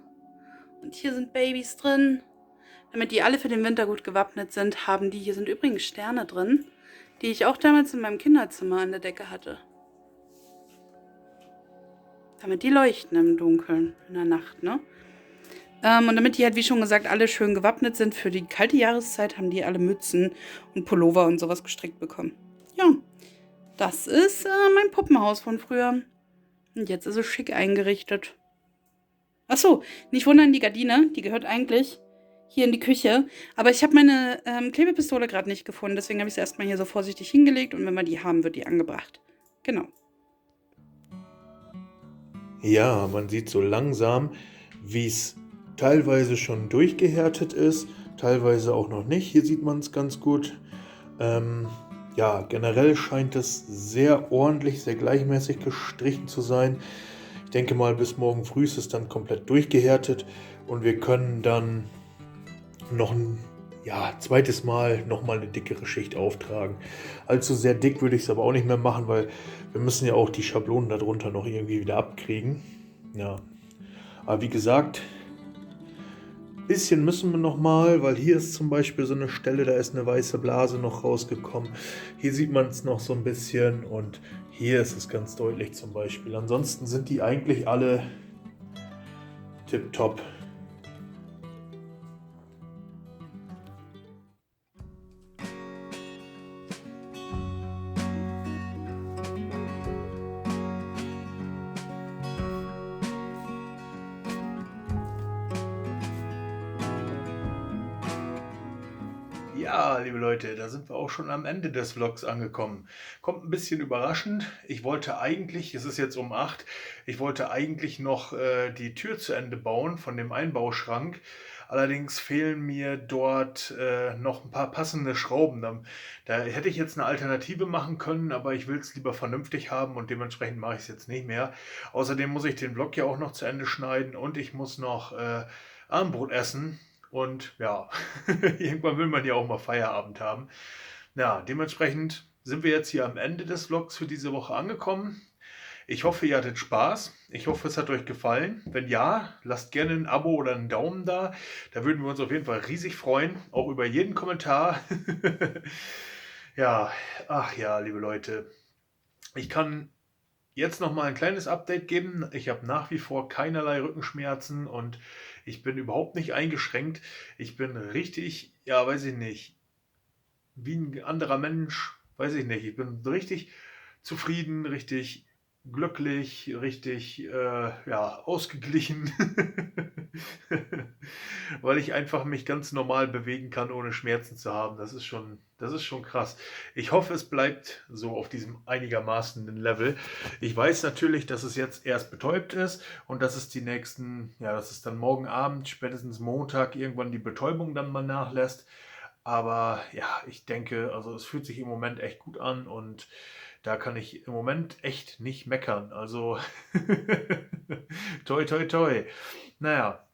Und hier sind Babys drin. Damit die alle für den Winter gut gewappnet sind, haben die, hier sind übrigens Sterne drin, die ich auch damals in meinem Kinderzimmer an der Decke hatte. Damit die leuchten im Dunkeln, in der Nacht, ne? Und damit die halt, wie schon gesagt, alle schön gewappnet sind für die kalte Jahreszeit, haben die alle Mützen und Pullover und sowas gestrickt bekommen. Ja, das ist mein Puppenhaus von früher. Und jetzt ist es schick eingerichtet. Achso, nicht wundern, die Gardine, die gehört eigentlich hier in die Küche. Aber ich habe meine Klebepistole gerade nicht gefunden, deswegen habe ich sie erstmal hier so vorsichtig hingelegt und wenn wir die haben, wird die angebracht. Genau. Ja, man sieht so langsam, wie es teilweise schon durchgehärtet ist, teilweise auch noch nicht. Hier sieht man es ganz gut. Ja, generell scheint es sehr ordentlich, sehr gleichmäßig gestrichen zu sein. Ich denke mal, bis morgen früh ist es dann komplett durchgehärtet und wir können dann noch ein zweites Mal nochmal eine dickere Schicht auftragen. Allzu sehr dick würde ich es aber auch nicht mehr machen, weil wir müssen ja auch die Schablonen darunter noch irgendwie wieder abkriegen. Ja, aber wie gesagt, ein bisschen müssen wir noch mal, weil hier ist zum Beispiel so eine Stelle, da ist eine weiße Blase noch rausgekommen. Hier sieht man es noch so ein bisschen und hier ist es ganz deutlich zum Beispiel. Ansonsten sind die eigentlich alle tipptopp. Ja, liebe Leute, da sind wir auch schon am Ende des Vlogs angekommen. Kommt ein bisschen überraschend. Ich wollte eigentlich, es ist jetzt um 8, ich wollte eigentlich noch die Tür zu Ende bauen von dem Einbauschrank. Allerdings fehlen mir dort noch ein paar passende Schrauben. Da hätte ich jetzt eine Alternative machen können, aber ich will es lieber vernünftig haben und dementsprechend mache ich es jetzt nicht mehr. Außerdem muss ich den Vlog ja auch noch zu Ende schneiden und ich muss noch Abendbrot essen. Und ja, irgendwann will man ja auch mal Feierabend haben. Ja, dementsprechend sind wir jetzt hier am Ende des Vlogs für diese Woche angekommen. Ich hoffe, ihr hattet Spaß. Ich hoffe, es hat euch gefallen. Wenn ja, lasst gerne ein Abo oder einen Daumen da. Da würden wir uns auf jeden Fall riesig freuen. Auch über jeden Kommentar. Ja, ach ja, liebe Leute. Ich kann jetzt noch mal ein kleines Update geben. Ich habe nach wie vor keinerlei Rückenschmerzen und ich bin überhaupt nicht eingeschränkt. Ich bin richtig, ja, weiß ich nicht, wie ein anderer Mensch, weiß ich nicht. Ich bin richtig zufrieden, richtig glücklich, richtig ja, ausgeglichen, weil ich einfach mich ganz normal bewegen kann, ohne Schmerzen zu haben. Das ist schon krass. Ich hoffe, es bleibt so auf diesem einigermaßen Level. Ich weiß natürlich, dass es jetzt erst betäubt ist und dass es die nächsten, ja, dass es dann morgen Abend, spätestens Montag irgendwann die Betäubung dann mal nachlässt. Aber ja, ich denke, also es fühlt sich im Moment echt gut an und da kann ich im Moment echt nicht meckern. Also toi, toi, toi. Naja,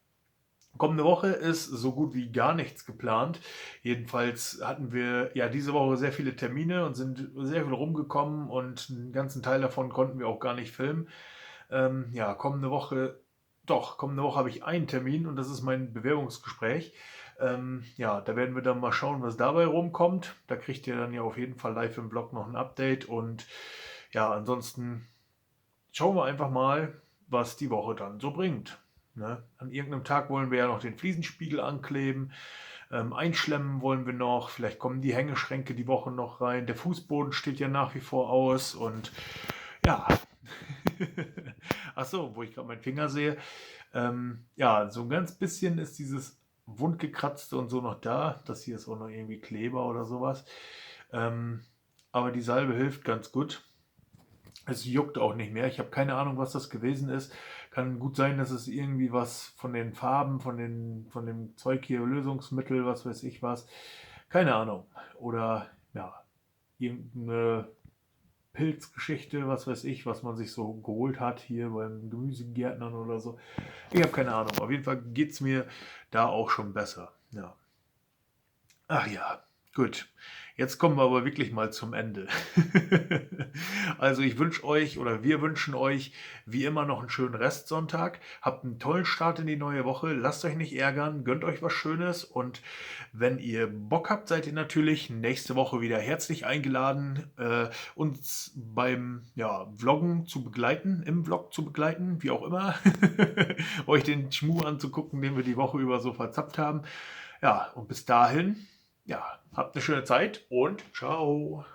kommende Woche ist so gut wie gar nichts geplant. Jedenfalls hatten wir ja diese Woche sehr viele Termine und sind sehr viel rumgekommen und einen ganzen Teil davon konnten wir auch gar nicht filmen. Ja, kommende Woche habe ich einen Termin und das ist mein Bewerbungsgespräch. Ja, da werden wir dann mal schauen, was dabei rumkommt. Da kriegt ihr dann ja auf jeden Fall live im Blog noch ein Update und ja, ansonsten schauen wir einfach mal, was die Woche dann so bringt. Ne? An irgendeinem Tag wollen wir ja noch den Fliesenspiegel ankleben, einschlemmen wollen wir noch, vielleicht kommen die Hängeschränke die Woche noch rein, der Fußboden steht ja nach wie vor aus und ja, ach so, wo ich gerade meinen Finger sehe. Ja, so ein ganz bisschen ist dieses Wundgekratzte und so noch da. Das hier ist auch noch irgendwie Kleber oder sowas. Ähm, aber die Salbe hilft ganz gut. Es juckt auch nicht mehr. Ich habe keine Ahnung, was das gewesen ist. Kann gut sein, dass es irgendwie was von den Farben, von dem Zeug hier, Lösungsmittel, was weiß ich was. Keine Ahnung. Oder ja, irgendeine Pilzgeschichte, was weiß ich, was man sich so geholt hat hier beim Gemüsegärtnern oder so. Ich habe keine Ahnung. Auf jeden Fall geht es mir da auch schon besser. Ja. Ach ja, gut. Jetzt kommen wir aber wirklich mal zum Ende. Also ich wünsche euch oder wir wünschen euch wie immer noch einen schönen Restsonntag. Habt einen tollen Start in die neue Woche. Lasst euch nicht ärgern. Gönnt euch was Schönes. Und wenn ihr Bock habt, seid ihr natürlich nächste Woche wieder herzlich eingeladen, uns beim ja, Vloggen zu begleiten, im Vlog zu begleiten, wie auch immer. Euch den Schmuh anzugucken, den wir die Woche über so verzapft haben. Ja, und bis dahin, ja, habt eine schöne Zeit und ciao.